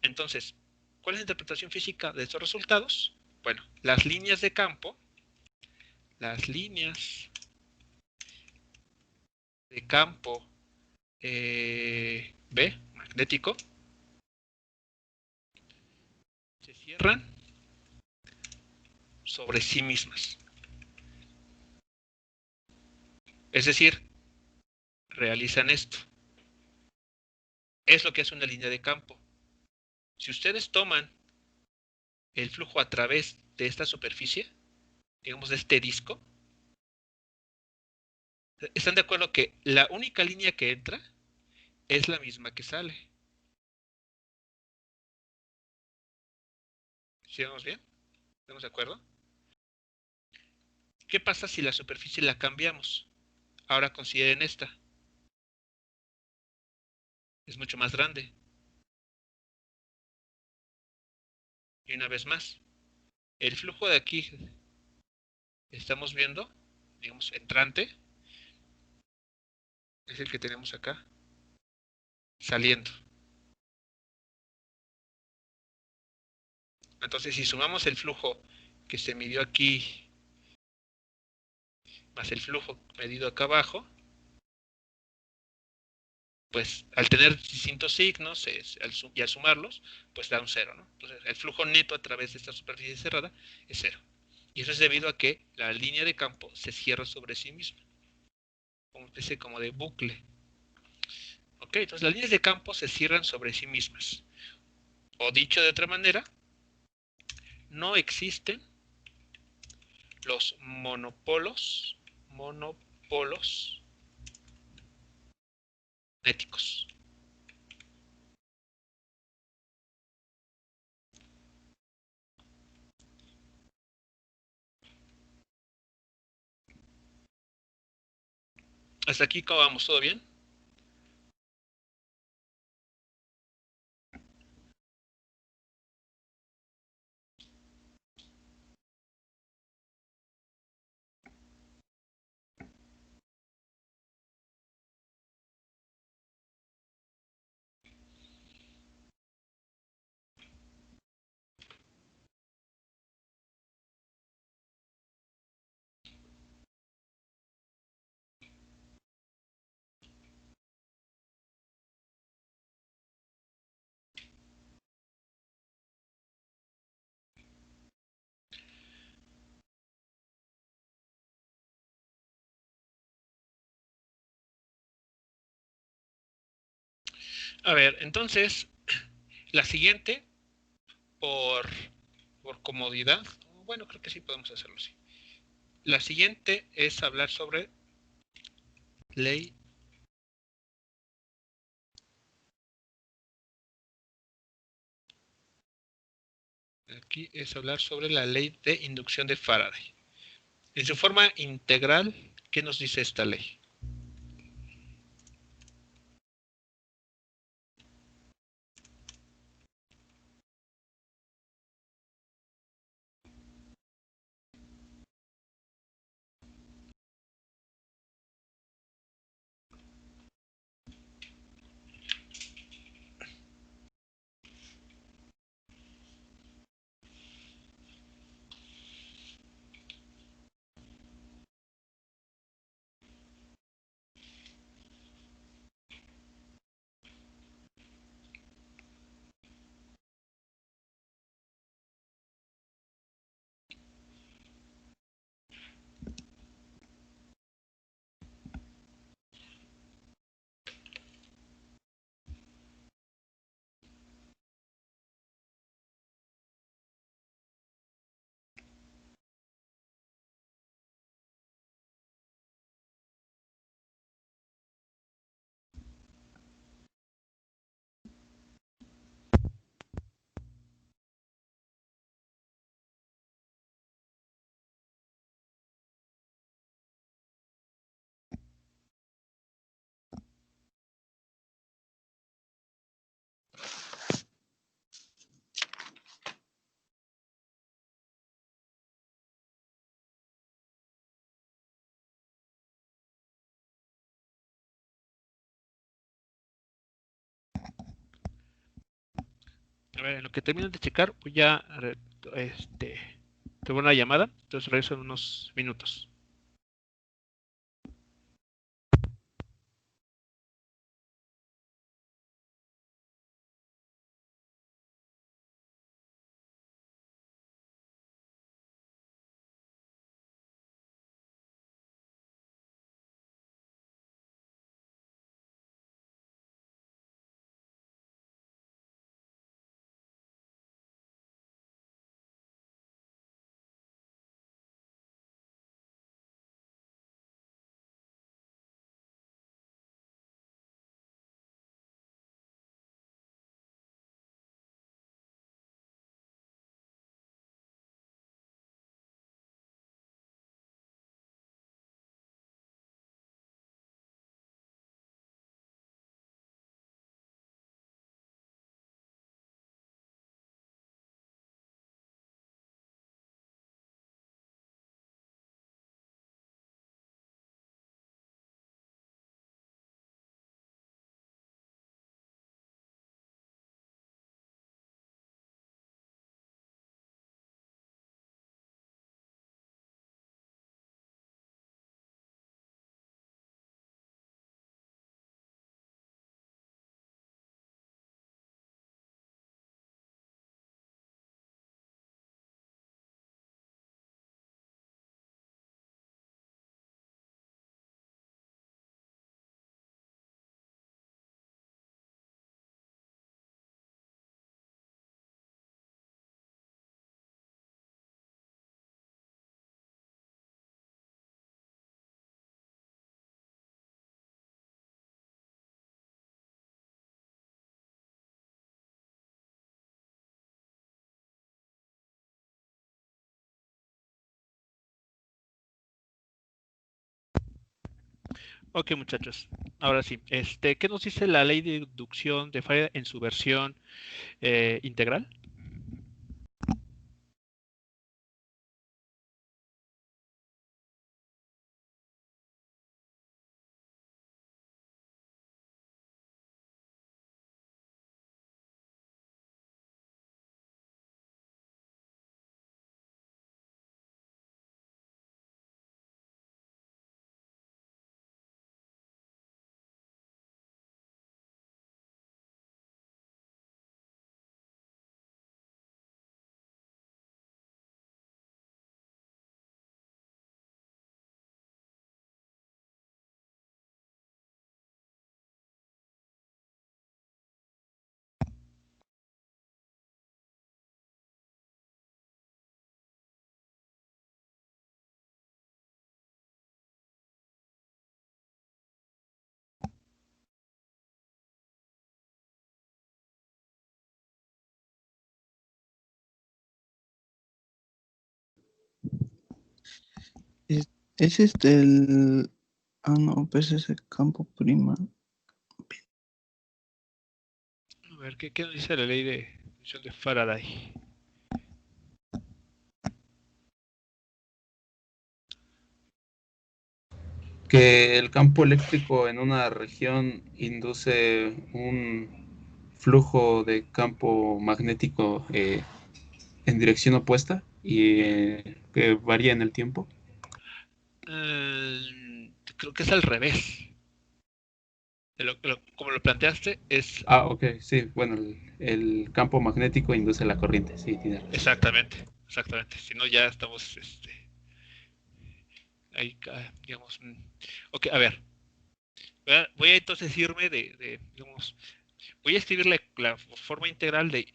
Entonces, ¿cuál es la interpretación física de estos resultados? Bueno, las líneas de campo B, magnético, se cierran sobre sí mismas. Es decir, realizan esto. Es lo que hace una línea de campo. Si ustedes toman el flujo a través de esta superficie, digamos de este disco, ¿están de acuerdo que la única línea que entra es la misma que sale? ¿Sí vamos bien? ¿Estamos de acuerdo? ¿Qué pasa si la superficie la cambiamos? Ahora consideren esta. Es mucho más grande. Y una vez más, el flujo de aquí estamos viendo, digamos, entrante, es el que tenemos acá, saliendo. Entonces, si sumamos el flujo que se midió aquí, más el flujo medido acá abajo, pues al tener distintos signos y al sumarlos, pues da un cero, ¿no? Entonces, el flujo neto a través de esta superficie cerrada es cero. Y eso es debido a que la línea de campo se cierra sobre sí misma, una especie como de bucle. ¿Ok? Entonces las líneas de campo se cierran sobre sí mismas. O dicho de otra manera, no existen los monopolos magnéticos. Hasta aquí, ¿cómo vamos? ¿Todo bien? A ver, entonces, la siguiente, por, por comodidad, bueno, creo que sí podemos hacerlo así. La siguiente es hablar sobre ley. Aquí es hablar sobre la ley de inducción de Faraday. En su forma integral, ¿qué nos dice esta ley? A ver, en lo que termino de checar, voy a tuve una llamada, entonces regreso en unos minutos. Ok, muchachos. Ahora sí, ¿qué nos dice la ley de inducción de Faraday en su versión integral? Es el... Ah, no, pues es el campo prima. A ver, ¿qué nos dice la ley de inducción de Faraday? Que el campo eléctrico en una región induce un flujo de campo magnético en dirección opuesta y que varía en el tiempo. Creo que es al revés. Como lo planteaste, es Ah, ok, sí, bueno, el campo magnético induce la corriente, sí, tiene razón. exactamente, exactamente. Si no, ya estamos, ahí, digamos. Ok, a ver. Voy a entonces irme digamos, voy a escribir la forma integral de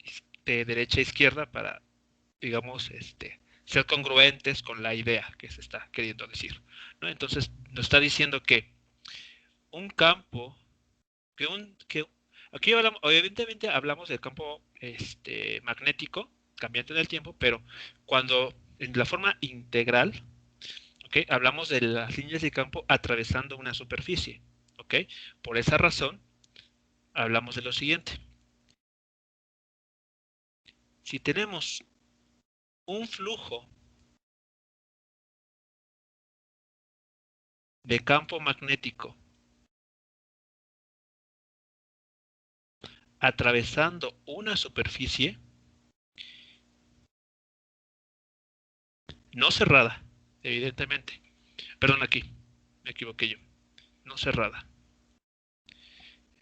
derecha a izquierda para, digamos, ser congruentes con la idea que se está queriendo decir, ¿no? Entonces, nos está diciendo que un campo, que aquí hablamos, evidentemente hablamos del campo magnético, cambiante en el tiempo, pero cuando en la forma integral, ¿ok? Hablamos de las líneas de campo atravesando una superficie, ¿ok? Por esa razón, hablamos de lo siguiente. Si tenemos un flujo de campo magnético atravesando una superficie no cerrada, evidentemente. Perdón, aquí, me equivoqué yo. No cerrada.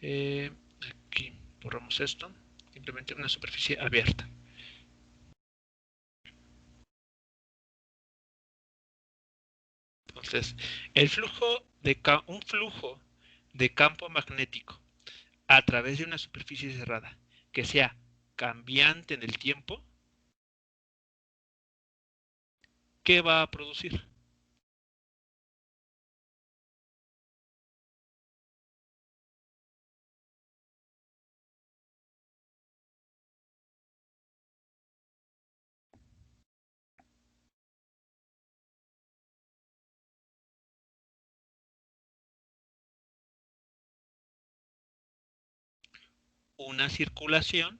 Eh, Aquí borramos esto. Simplemente una superficie abierta. Entonces, un flujo de campo magnético a través de una superficie cerrada que sea cambiante en el tiempo, ¿qué va a producir? Una circulación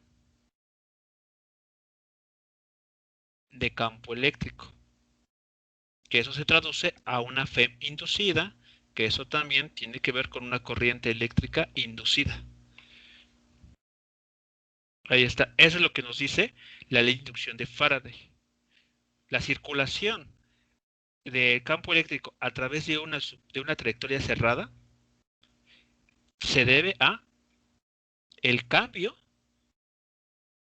de campo eléctrico, que eso se traduce a una FEM inducida, que eso también tiene que ver con una corriente eléctrica inducida. Ahí está, eso es lo que nos dice la ley de inducción de Faraday. La circulación de campo eléctrico a través de una trayectoria cerrada se debe a el cambio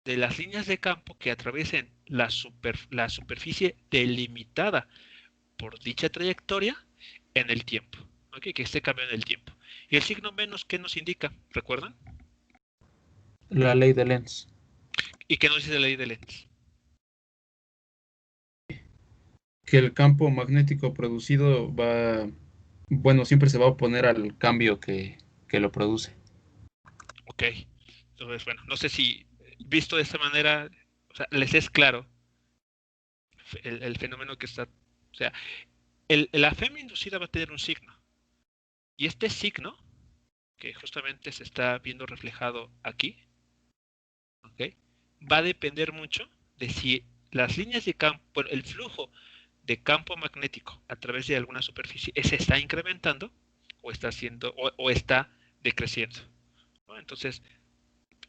de las líneas de campo que atraviesen la superficie delimitada por dicha trayectoria en el tiempo. ¿Ok? Que esté cambiando en el tiempo. Y el signo menos, ¿qué nos indica? ¿Recuerdan? La ley de Lenz. ¿Y qué nos dice la ley de Lenz? Que el campo magnético producido bueno, siempre se va a oponer al cambio que lo produce. Ok. Entonces, bueno, no sé si visto de esta manera, o sea, les es claro el fenómeno que está. O sea, la FEM inducida va a tener un signo. Y este signo, que justamente se está viendo reflejado aquí, ¿ok? Va a depender mucho de si las líneas de campo, bueno, el flujo de campo magnético a través de alguna superficie se está incrementando o está decreciendo, ¿no? Entonces,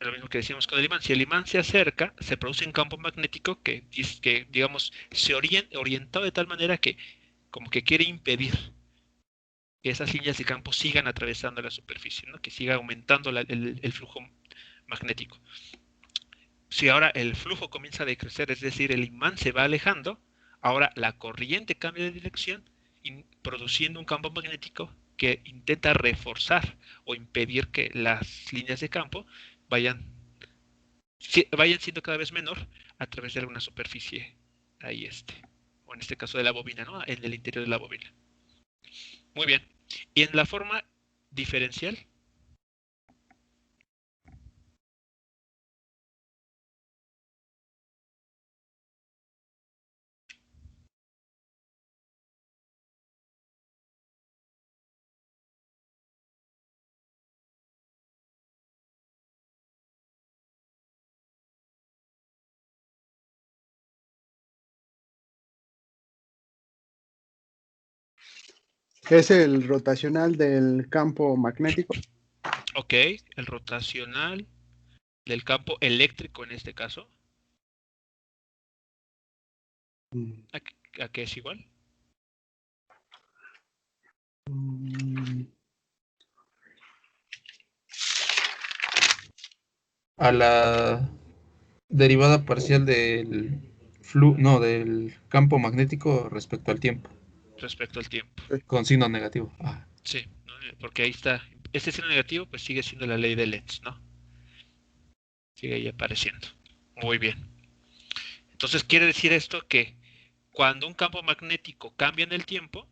lo mismo que decíamos con el imán, si el imán se acerca, se produce un campo magnético que digamos, se orientado de tal manera que como que quiere impedir que esas líneas de campo sigan atravesando la superficie, ¿no? Que siga aumentando el flujo magnético. Si ahora el flujo comienza a decrecer, es decir, el imán se va alejando, ahora la corriente cambia de dirección, produciendo un campo magnético que intenta reforzar o impedir que las líneas de campo vayan, vayan siendo cada vez menor a través de alguna superficie ahí o en este caso de la bobina, ¿no? En el interior de la bobina. Muy bien. Y en la forma diferencial, Es el rotacional del campo magnético. Ok, el rotacional del campo eléctrico en este caso. ¿A qué es igual? A la derivada parcial del del campo magnético respecto al tiempo, Respecto al tiempo. con signo negativo. Ah, Sí, ¿no? Porque ahí está. Este signo negativo pues sigue siendo la ley de Lenz, ¿no? Sigue ahí apareciendo. Muy bien. Entonces quiere decir esto que cuando un campo magnético cambia en el tiempo,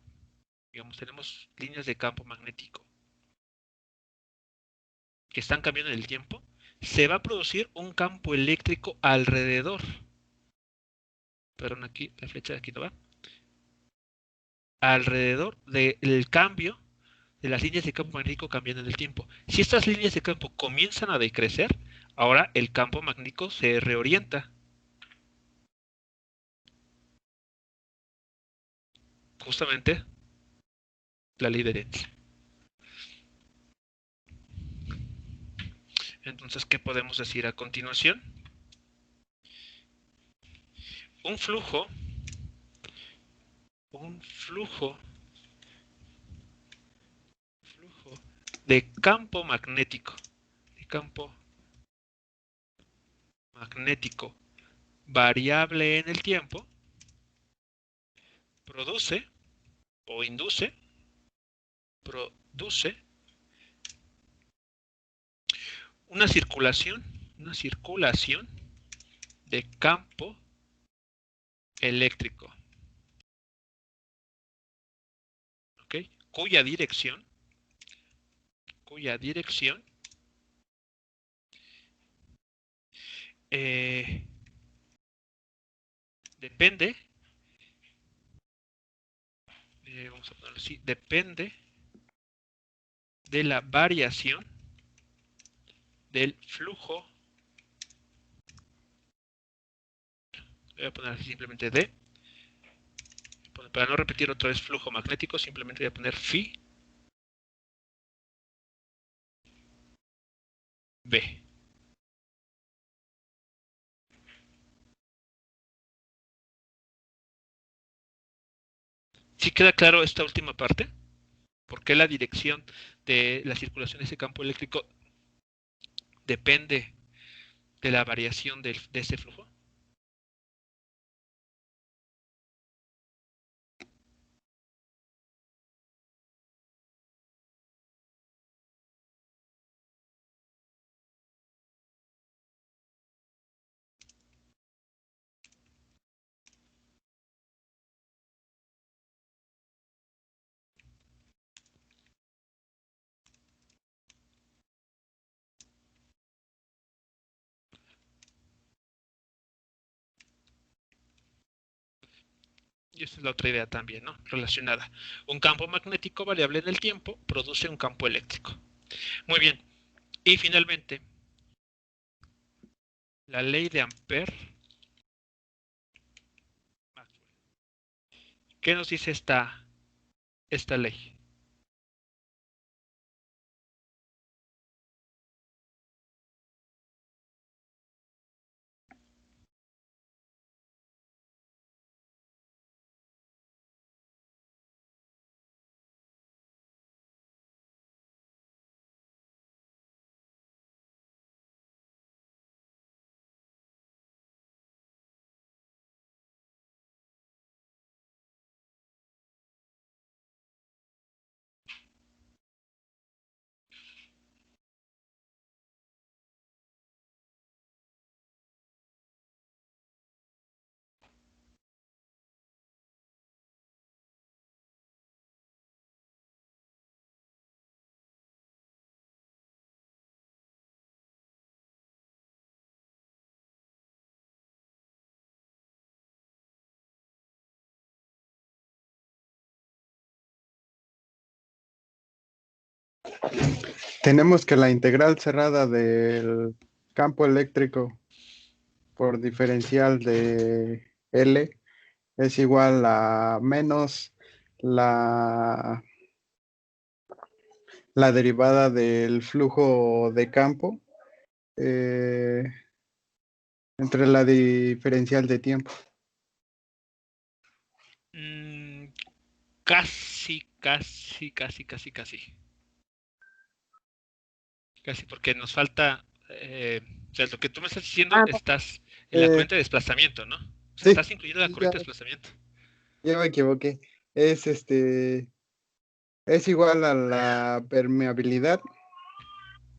digamos, tenemos líneas de campo magnético que están cambiando en el tiempo, se va a producir un campo eléctrico alrededor. Perdón, aquí, la flecha de aquí no va. Alrededor del cambio de las líneas de campo magnético cambiando en el tiempo. Si estas líneas de campo comienzan a decrecer, ahora el campo magnético se reorienta. Justamente la ley de Lenz. Entonces, ¿qué podemos decir a continuación? Un flujo de campo magnético, variable en el tiempo, produce una circulación de campo eléctrico, ¿ok? Cuya dirección depende, vamos a ponerlo así, depende de la variación del flujo. Voy a poner así simplemente D. Para no repetir otra vez flujo magnético, simplemente voy a poner phi B. ¿Sí queda claro esta última parte? ¿Por qué la dirección de la circulación de ese campo eléctrico depende de la variación de ese flujo? Y esa es la otra idea también, ¿no? Relacionada. Un campo magnético variable en el tiempo produce un campo eléctrico. Muy bien. Y finalmente, la ley de Ampère. ¿Qué nos dice esta ley? Tenemos que la integral cerrada del campo eléctrico por diferencial de L es igual a menos la, la derivada del flujo de campo eh, entre la diferencial de tiempo. Casi, casi, casi, casi, casi. Casi, porque nos falta. O sea, lo que tú me estás diciendo, Ah, no. estás en la Eh, corriente de desplazamiento, ¿no? O sea, sí, estás incluyendo la corriente de desplazamiento. ya me equivoqué. Es es igual a la permeabilidad.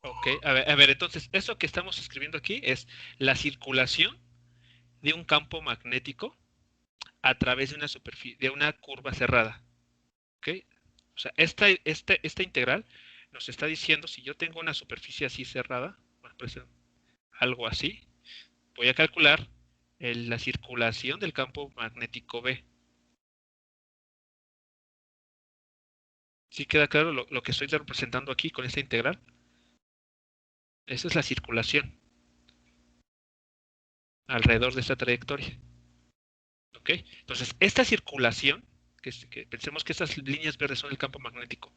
Ok, a ver, entonces, eso que estamos escribiendo aquí es la circulación de un campo magnético a través de una superficie, de una curva cerrada. ¿Ok? O sea, esta integral nos está diciendo, si yo tengo una superficie así cerrada, bueno, pues, algo así, voy a calcular la circulación del campo magnético B. ¿Sí queda claro lo que estoy representando aquí con esta integral? Esa es la circulación alrededor de esta trayectoria. ¿Ok? Entonces, esta circulación, que pensemos que estas líneas verdes son el campo magnético,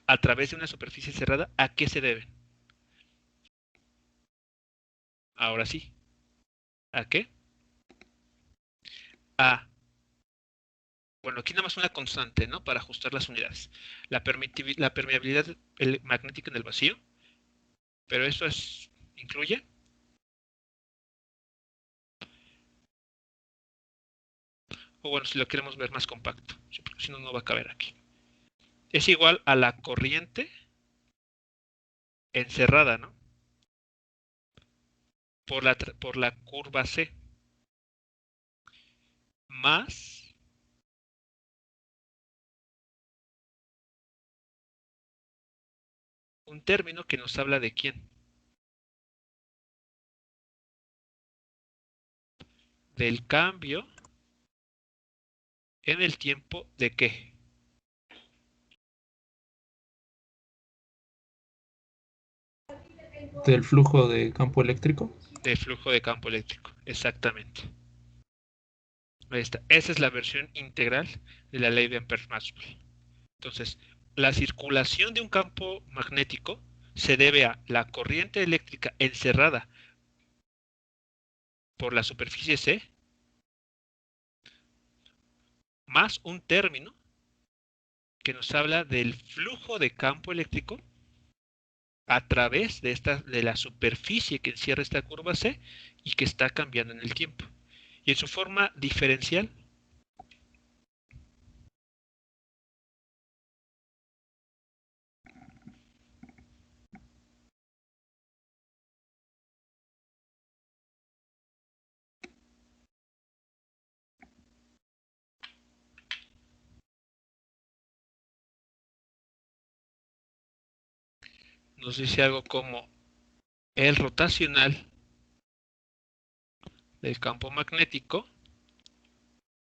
a través de una superficie cerrada, ¿a qué se deben? Ahora sí. ¿A qué? A. Bueno, aquí nada más una constante, ¿no? Para ajustar las unidades. La permeabilidad magnética en el vacío, pero eso incluye. O bueno, si lo queremos ver más compacto, porque si no, no va a caber aquí. Es igual a la corriente encerrada, ¿no? Por la curva C, más un término que nos habla de quién. Del cambio en el tiempo de qué. Del flujo de campo eléctrico. De flujo de campo eléctrico, exactamente. Ahí está. Esa es la versión integral de la ley de Ampère-Maxwell. Entonces, la circulación de un campo magnético se debe a la corriente eléctrica encerrada por la superficie C más un término que nos habla del flujo de campo eléctrico a través de la superficie que encierra esta curva C y que está cambiando en el tiempo. Y en su forma diferencial, nos dice algo como el rotacional del campo magnético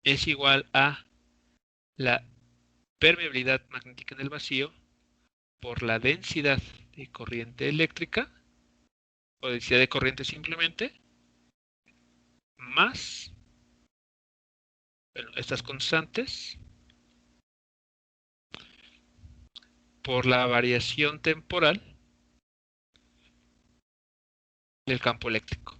es igual a la permeabilidad magnética en el vacío por la densidad de corriente eléctrica o densidad de corriente simplemente más, bueno, estas constantes por la variación temporal del campo eléctrico.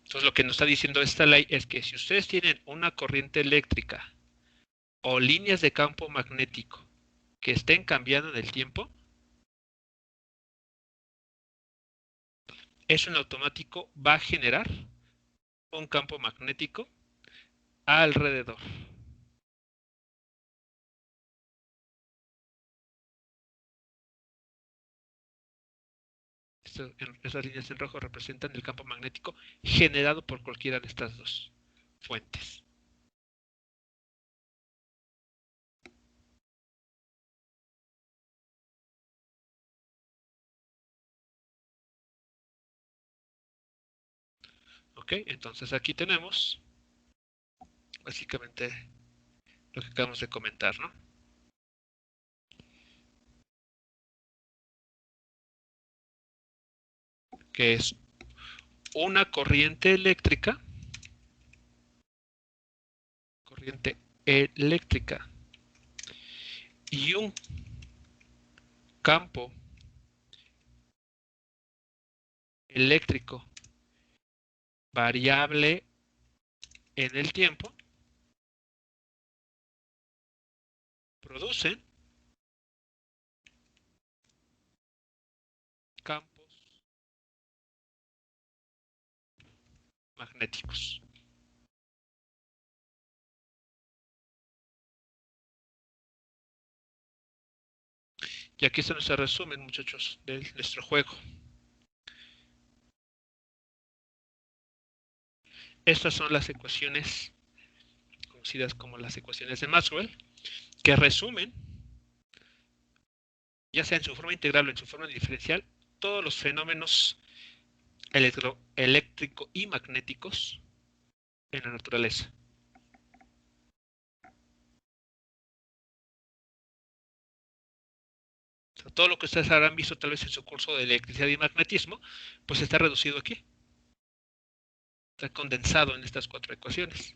Entonces lo que nos está diciendo esta ley es que si ustedes tienen una corriente eléctrica o líneas de campo magnético que estén cambiando en el tiempo, eso en automático va a generar un campo magnético alrededor. Esas líneas en rojo representan el campo magnético generado por cualquiera de estas dos fuentes. Ok, entonces aquí tenemos básicamente lo que acabamos de comentar, ¿no? que es una corriente eléctrica y un campo eléctrico variable en el tiempo producen campos magnéticos. Y aquí está nuestro resumen, muchachos, de nuestro juego. Estas son las ecuaciones conocidas como las ecuaciones de Maxwell, que resumen, ya sea en su forma integral o en su forma diferencial, todos los fenómenos eléctrico y magnéticos en la naturaleza. O sea, todo lo que ustedes habrán visto tal vez en su curso de electricidad y magnetismo, pues está reducido aquí. Está condensado en estas 4 ecuaciones.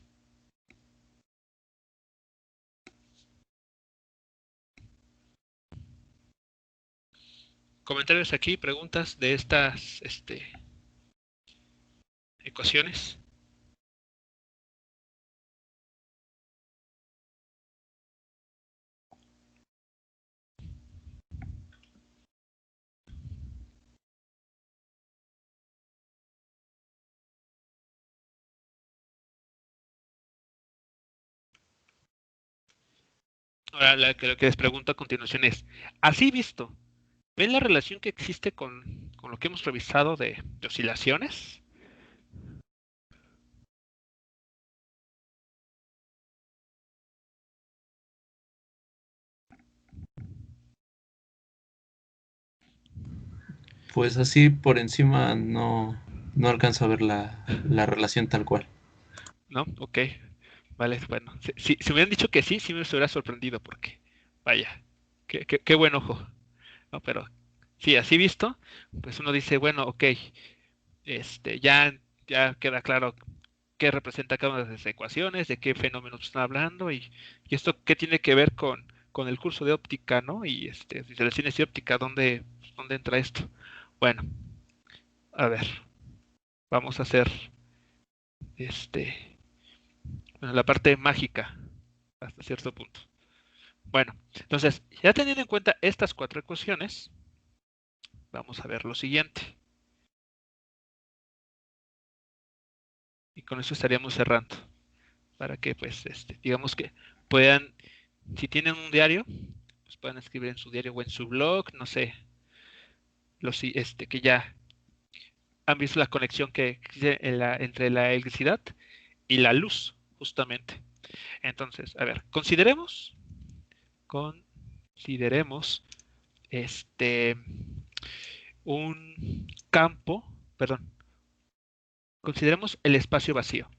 Comentarios aquí, preguntas de estas ecuaciones. Ahora lo que les pregunto a continuación es, así visto, ¿ven la relación que existe con lo que hemos revisado de oscilaciones? Pues así por encima no alcanzo a ver la relación tal cual. ¿No? Ok. Vale, bueno. Si me hubieran dicho que sí, sí me hubiera sorprendido porque, vaya, qué buen ojo. No, pero sí, así visto, pues uno dice, bueno, ok, ya queda claro qué representa cada una de esas ecuaciones, de qué fenómenos están hablando y esto qué tiene que ver con el curso de óptica, ¿no? Y relaciones y óptica, ¿dónde entra esto? Bueno, a ver, vamos a hacer bueno, la parte mágica hasta cierto punto. Bueno, entonces, ya teniendo en cuenta estas 4 ecuaciones, vamos a ver lo siguiente. Y con eso estaríamos cerrando. Para que, pues, digamos que puedan, si tienen un diario, pues puedan escribir en su diario o en su blog, no sé, que ya han visto la conexión que existe entre la electricidad y la luz, justamente. Entonces, a ver, consideremos este un campo, perdón, consideremos el espacio vacío.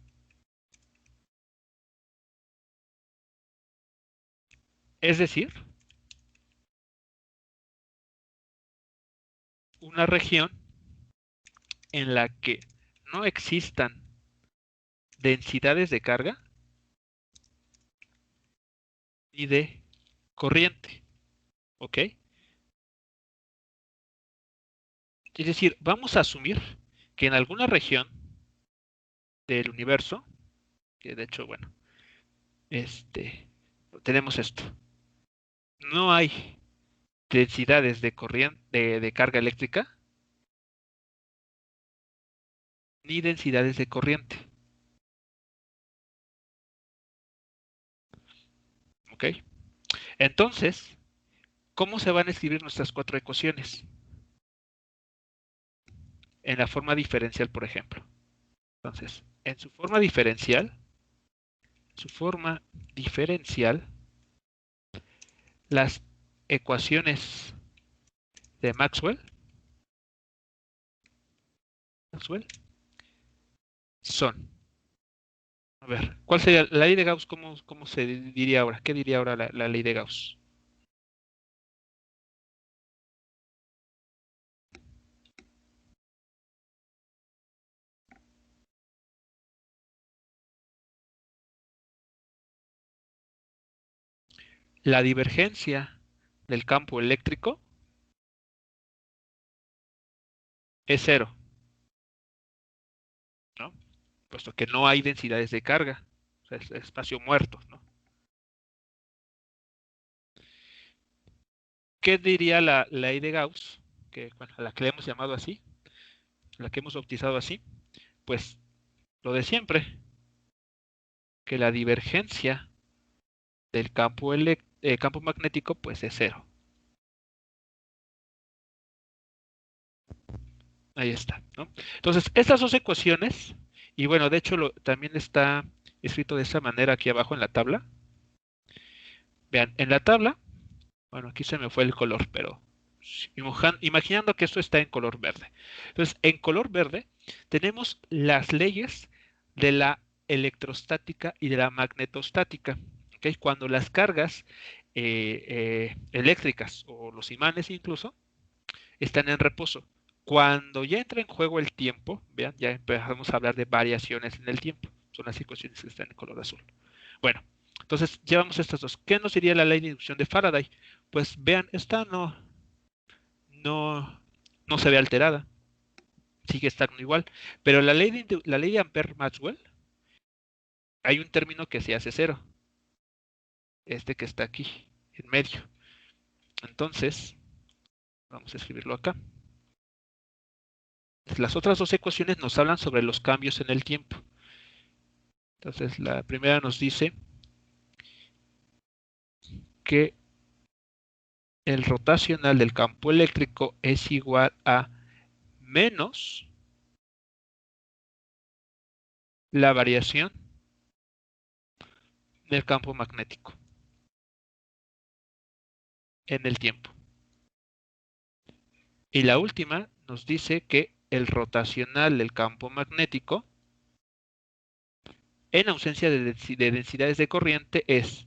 Es decir, una región en la que no existan densidades de carga ni de corriente. ¿Ok? Es decir, vamos a asumir que en alguna región del universo, que de hecho, bueno, tenemos esto. No hay densidades de corriente, de carga eléctrica, ni densidades de corriente. ¿Ok? Entonces, ¿cómo se van a escribir nuestras 4 ecuaciones? En la forma diferencial, por ejemplo. Entonces, en su forma diferencial, las ecuaciones de Maxwell son, a ver, ¿cuál sería la ley de Gauss? ¿Cómo se diría ahora? ¿Qué diría ahora la ley de Gauss? la divergencia del campo eléctrico es cero, ¿no? Puesto que no hay densidades de carga, o sea, es espacio muerto, ¿no? ¿Qué diría la ley de Gauss? Que, bueno, a la que le hemos llamado así, la que hemos bautizado así, pues lo de siempre, que la divergencia del campo magnético pues es cero. Ahí está, ¿no? Entonces, estas dos ecuaciones, y bueno, de hecho también está escrito de esa manera aquí abajo en la tabla. Vean, en la tabla, bueno, aquí se me fue el color, pero imaginando que esto está en color verde. Entonces, en color verde tenemos las leyes de la electrostática y de la magnetostática. ¿Okay? Cuando las cargas eléctricas o los imanes incluso están en reposo. Cuando ya entra en juego el tiempo, vean, ya empezamos a hablar de variaciones en el tiempo. Son las ecuaciones que están en color azul. Bueno, entonces llevamos estas dos. ¿Qué nos diría la ley de inducción de Faraday? Pues vean, esta no, no se ve alterada. Sigue estando igual. Pero la ley de Ampère-Maxwell, hay un término que se hace cero. Este que está aquí, en medio. Entonces, vamos a escribirlo acá. Las otras dos ecuaciones nos hablan sobre los cambios en el tiempo. Entonces, la primera nos dice que el rotacional del campo eléctrico es igual a menos la variación del campo magnético en el tiempo. Y la última nos dice que el rotacional del campo magnético en ausencia de densidades de corriente es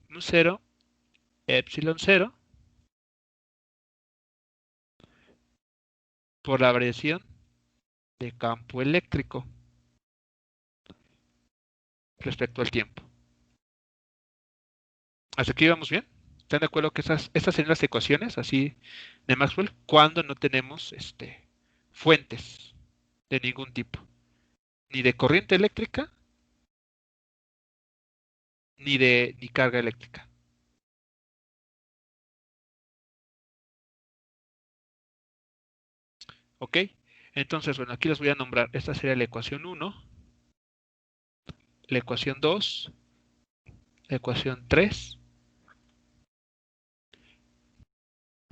mu 0 epsilon 0 por la variación de campo eléctrico respecto al tiempo. ¿Hasta aquí vamos bien? ¿Están de acuerdo que estas serían las ecuaciones así de Maxwell cuando no tenemos fuentes de ningún tipo? Ni de corriente eléctrica, ni carga eléctrica. ¿Ok? Entonces, bueno, aquí les voy a nombrar. Esta sería la ecuación 1, la ecuación 2, la ecuación 3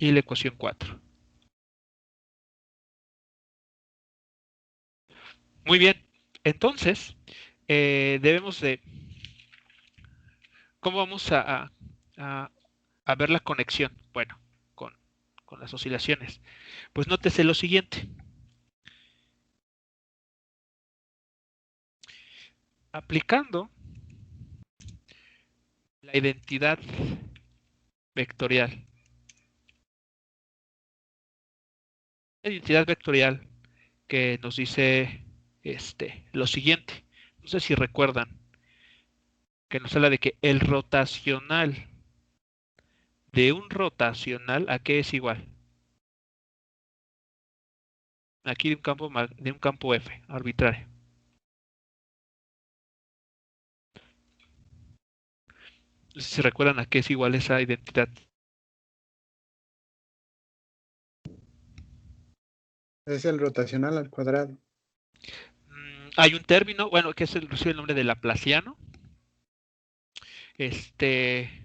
y la ecuación 4. Muy bien. Entonces, debemos de... ¿Cómo vamos a ver la conexión? Bueno, con las oscilaciones. Pues nótese lo siguiente. Aplicando la identidad vectorial. La identidad vectorial que nos dice lo siguiente. No sé si recuerdan que nos habla de que el rotacional de un rotacional, ¿a qué es igual? Aquí de un campo F, arbitrario. No sé si recuerdan a qué es igual esa identidad. Es el rotacional al cuadrado. Hay un término, bueno, que recibe el nombre de laplaciano. ¿Qué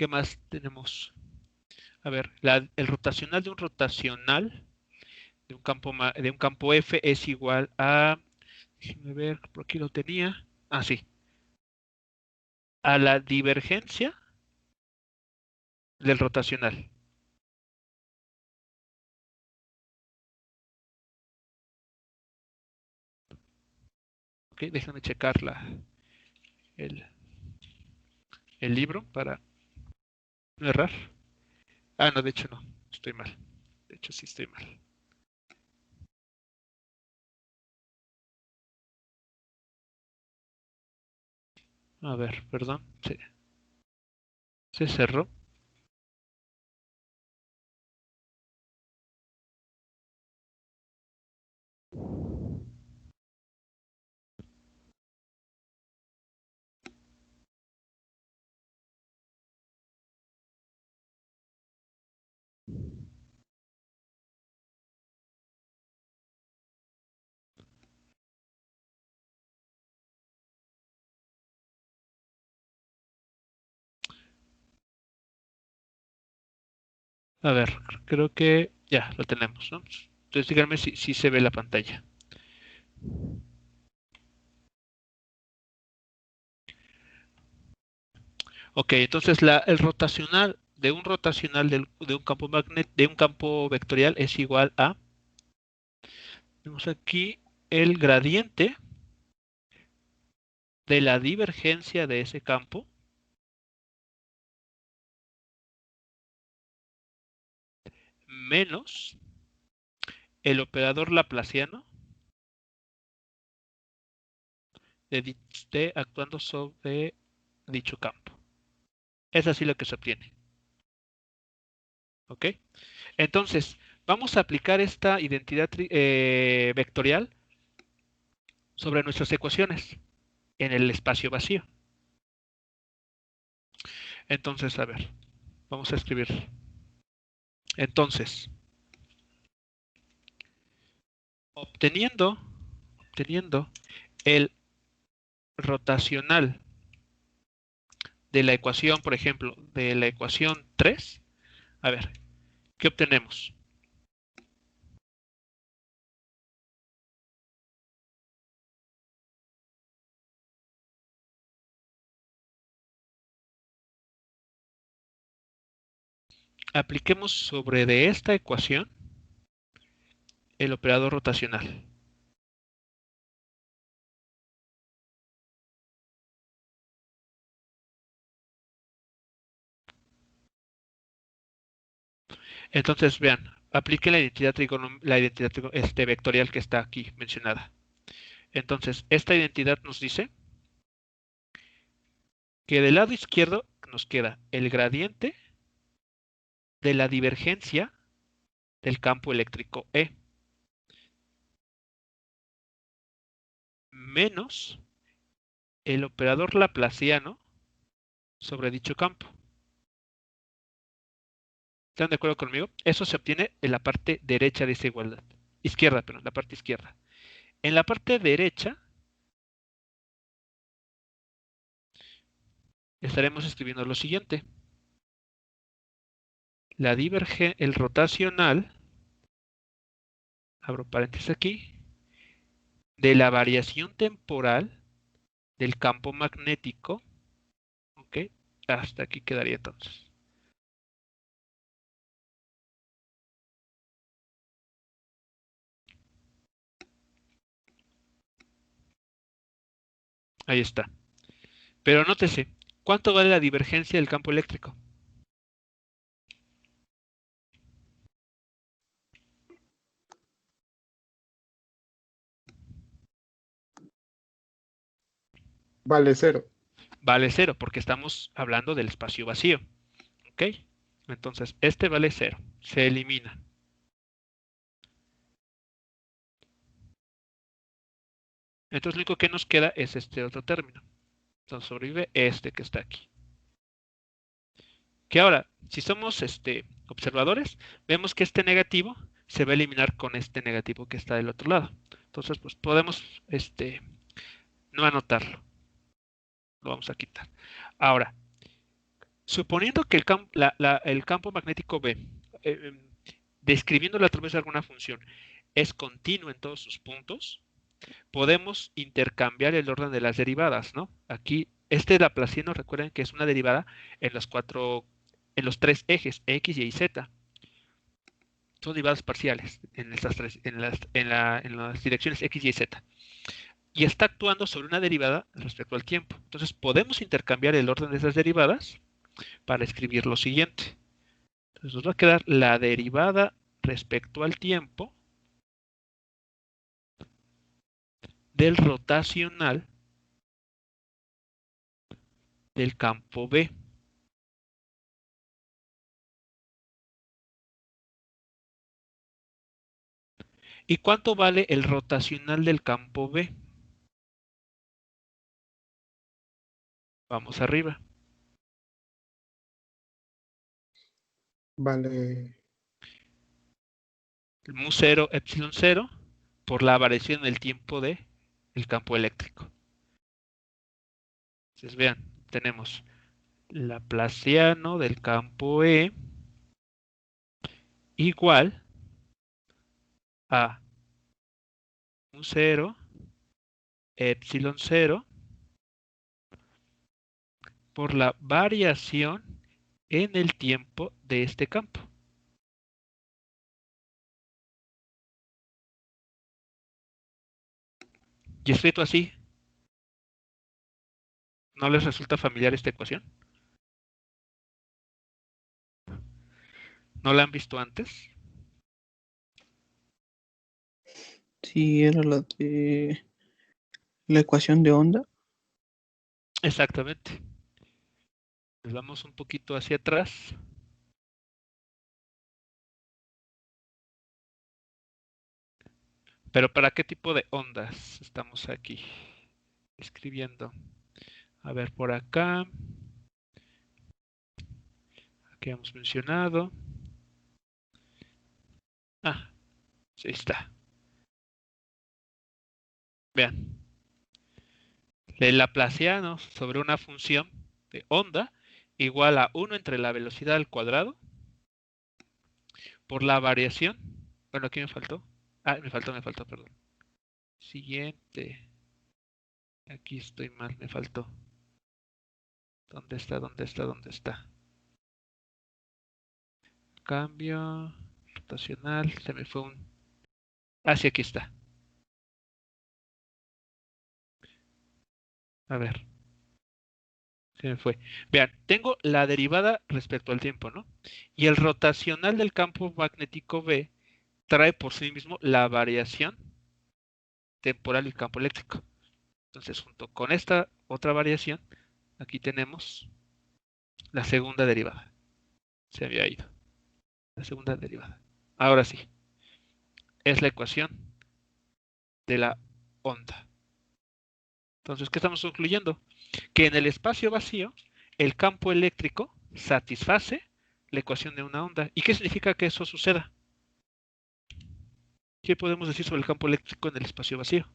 más tenemos? A ver, el rotacional de un rotacional de un campo F es igual a, déjenme ver, por aquí lo tenía. Ah, sí. A la divergencia del rotacional. Ok, déjenme checar el, el libro para no errar. Ah, no, de hecho no, estoy mal. De hecho sí estoy mal. A ver, perdón. Se cerró. A ver, creo que ya lo tenemos, ¿no? Entonces díganme si se ve la pantalla. Ok, entonces el rotacional de un rotacional de un campo de un campo vectorial es igual a, tenemos aquí el gradiente de la divergencia de ese campo menos el operador laplaciano de actuando sobre dicho campo. Es así lo que se obtiene. ¿Ok? Entonces, vamos a aplicar esta identidad vectorial sobre nuestras ecuaciones en el espacio vacío. Entonces, a ver, vamos a escribir. Entonces, obteniendo el rotacional de la ecuación, por ejemplo, de la ecuación 3, a ver, ¿qué obtenemos? Apliquemos sobre de esta ecuación el operador rotacional. Entonces, vean, aplique la identidad vectorial que está aquí mencionada. Entonces, esta identidad nos dice que del lado izquierdo nos queda el gradiente de la divergencia del campo eléctrico E menos el operador laplaciano sobre dicho campo. ¿Están de acuerdo conmigo? Eso se obtiene en la parte derecha de esa igualdad. Izquierda, perdón, la parte izquierda. En la parte derecha estaremos escribiendo lo siguiente. El rotacional, abro paréntesis aquí, de la variación temporal del campo magnético, ¿ok? Hasta aquí quedaría entonces. Ahí está. Pero nótese, ¿cuánto vale la divergencia del campo eléctrico? Vale 0. Vale 0, porque estamos hablando del espacio vacío. ¿Ok? Entonces, este vale 0. Se elimina. Entonces, lo único que nos queda es este otro término. Entonces, sobrevive este que está aquí. Que ahora, si somos observadores, vemos que este negativo se va a eliminar con este negativo que está del otro lado. Entonces, pues podemos no anotarlo. Lo vamos a quitar. Ahora, suponiendo que el campo magnético B, describiéndolo a través de alguna función, es continuo en todos sus puntos, podemos intercambiar el orden de las derivadas, ¿no? Aquí, este laplaciano, recuerden que es una derivada en los tres ejes, X, Y y Z. Son derivadas parciales en las direcciones X, Y y Z. Y está actuando sobre una derivada respecto al tiempo. Entonces, podemos intercambiar el orden de esas derivadas para escribir lo siguiente. Entonces, nos va a quedar la derivada respecto al tiempo del rotacional del campo B. ¿Y cuánto vale el rotacional del campo B? Vamos arriba. Vale. El mu 0, epsilon 0, por la variación del tiempo de el campo eléctrico. Entonces vean, tenemos laplaciano del campo E igual a mu 0, epsilon 0, por la variación en el tiempo de este campo. Y escrito así, ¿no les resulta familiar esta ecuación? ¿No la han visto antes? Sí, era la de la ecuación de onda. Exactamente. Nos vamos un poquito hacia atrás. Pero ¿para qué tipo de ondas estamos aquí escribiendo? A ver, por acá. Aquí hemos mencionado. Ah, sí está. Vean. El laplaciano sobre una función de onda igual a 1 entre la velocidad al cuadrado por la variación. Bueno, aquí me faltó. Ah, me faltó, perdón. Siguiente. Aquí estoy mal, me faltó. ¿Dónde está? ¿Dónde está? ¿Dónde está? Cambio. Rotacional. Se me fue un... Ah, sí, aquí está. A ver. Se me fue. Vean, tengo la derivada respecto al tiempo, ¿no? Y el rotacional del campo magnético B trae por sí mismo la variación temporal del campo eléctrico. Entonces, junto con esta otra variación, aquí tenemos la segunda derivada. Se había ido. La segunda derivada. Ahora sí, es la ecuación de la onda. Entonces, ¿qué estamos concluyendo? Que en el espacio vacío, el campo eléctrico satisface la ecuación de una onda. ¿Y qué significa que eso suceda? ¿Qué podemos decir sobre el campo eléctrico en el espacio vacío?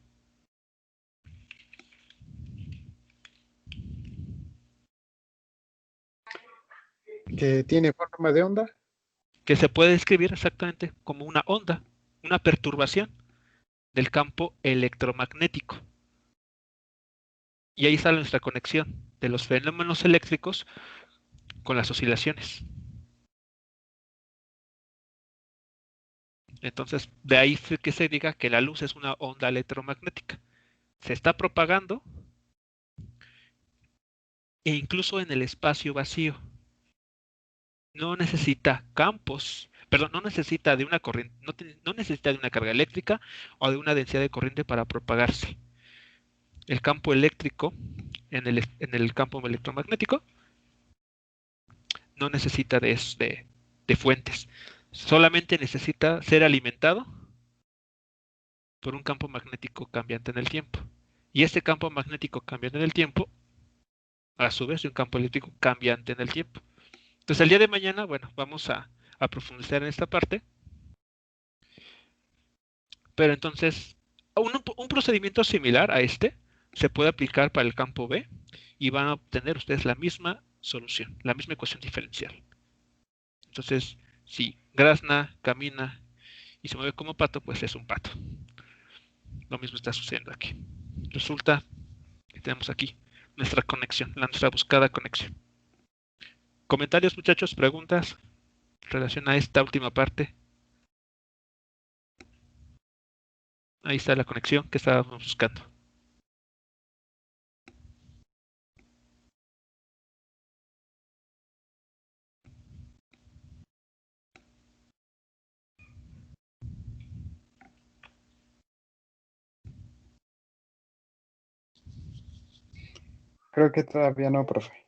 Que tiene forma de onda. Que se puede describir exactamente como una onda, una perturbación del campo electromagnético. Y ahí está nuestra conexión de los fenómenos eléctricos con las oscilaciones. Entonces, de ahí que se diga que la luz es una onda electromagnética. Se está propagando e incluso en el espacio vacío. No necesita campos, perdón, no necesita de una corriente, no necesita de una carga eléctrica o de una densidad de corriente para propagarse. El campo eléctrico en el campo electromagnético no necesita de fuentes, solamente necesita ser alimentado por un campo magnético cambiante en el tiempo. Y este campo magnético cambiante en el tiempo, a su vez, es un campo eléctrico cambiante en el tiempo. Entonces, el día de mañana, bueno, vamos a profundizar en esta parte. Pero entonces, un procedimiento similar a este se puede aplicar para el campo B y van a obtener ustedes la misma solución, la misma ecuación diferencial. Entonces, si grazna, camina y se mueve como pato, pues es un pato. Lo mismo está sucediendo aquí. Resulta que tenemos aquí nuestra conexión, nuestra buscada conexión. ¿Comentarios, muchachos? ¿Preguntas en relación a esta última parte? Ahí está la conexión que estábamos buscando. Creo que todavía no, profe.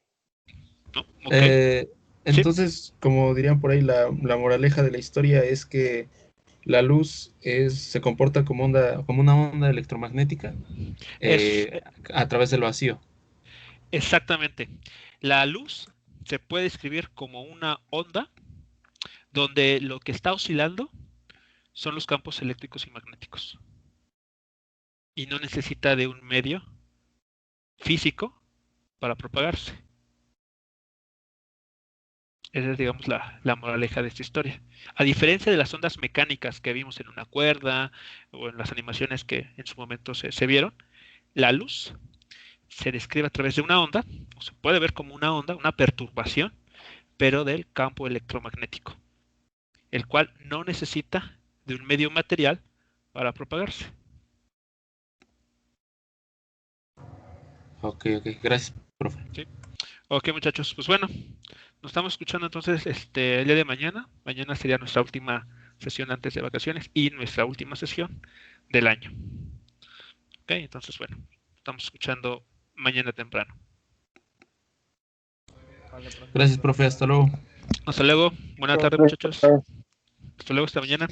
Ok. Entonces, como dirían por ahí, la moraleja de la historia es que la luz se comporta como una onda electromagnética Es a través del vacío. exactamente. La luz se puede describir como una onda donde lo que está oscilando son los campos eléctricos y magnéticos. Y no necesita de un medio físico para propagarse. Esa es, digamos, la moraleja de esta historia. A diferencia de las ondas mecánicas que vimos en una cuerda o en las animaciones que en su momento se vieron, la luz se describe a través de una onda, o se puede ver como una onda, una perturbación, pero del campo electromagnético, el cual no necesita de un medio material para propagarse. Ok, gracias, profe. ¿Sí? Ok, muchachos, pues bueno, nos estamos escuchando entonces el día de mañana. Mañana sería nuestra última sesión antes de vacaciones y nuestra última sesión del año. Ok, entonces bueno, estamos escuchando mañana temprano. Vale, profe. Gracias, profe, hasta luego. Hasta luego, buena tarde muchachos. Hasta luego, hasta mañana.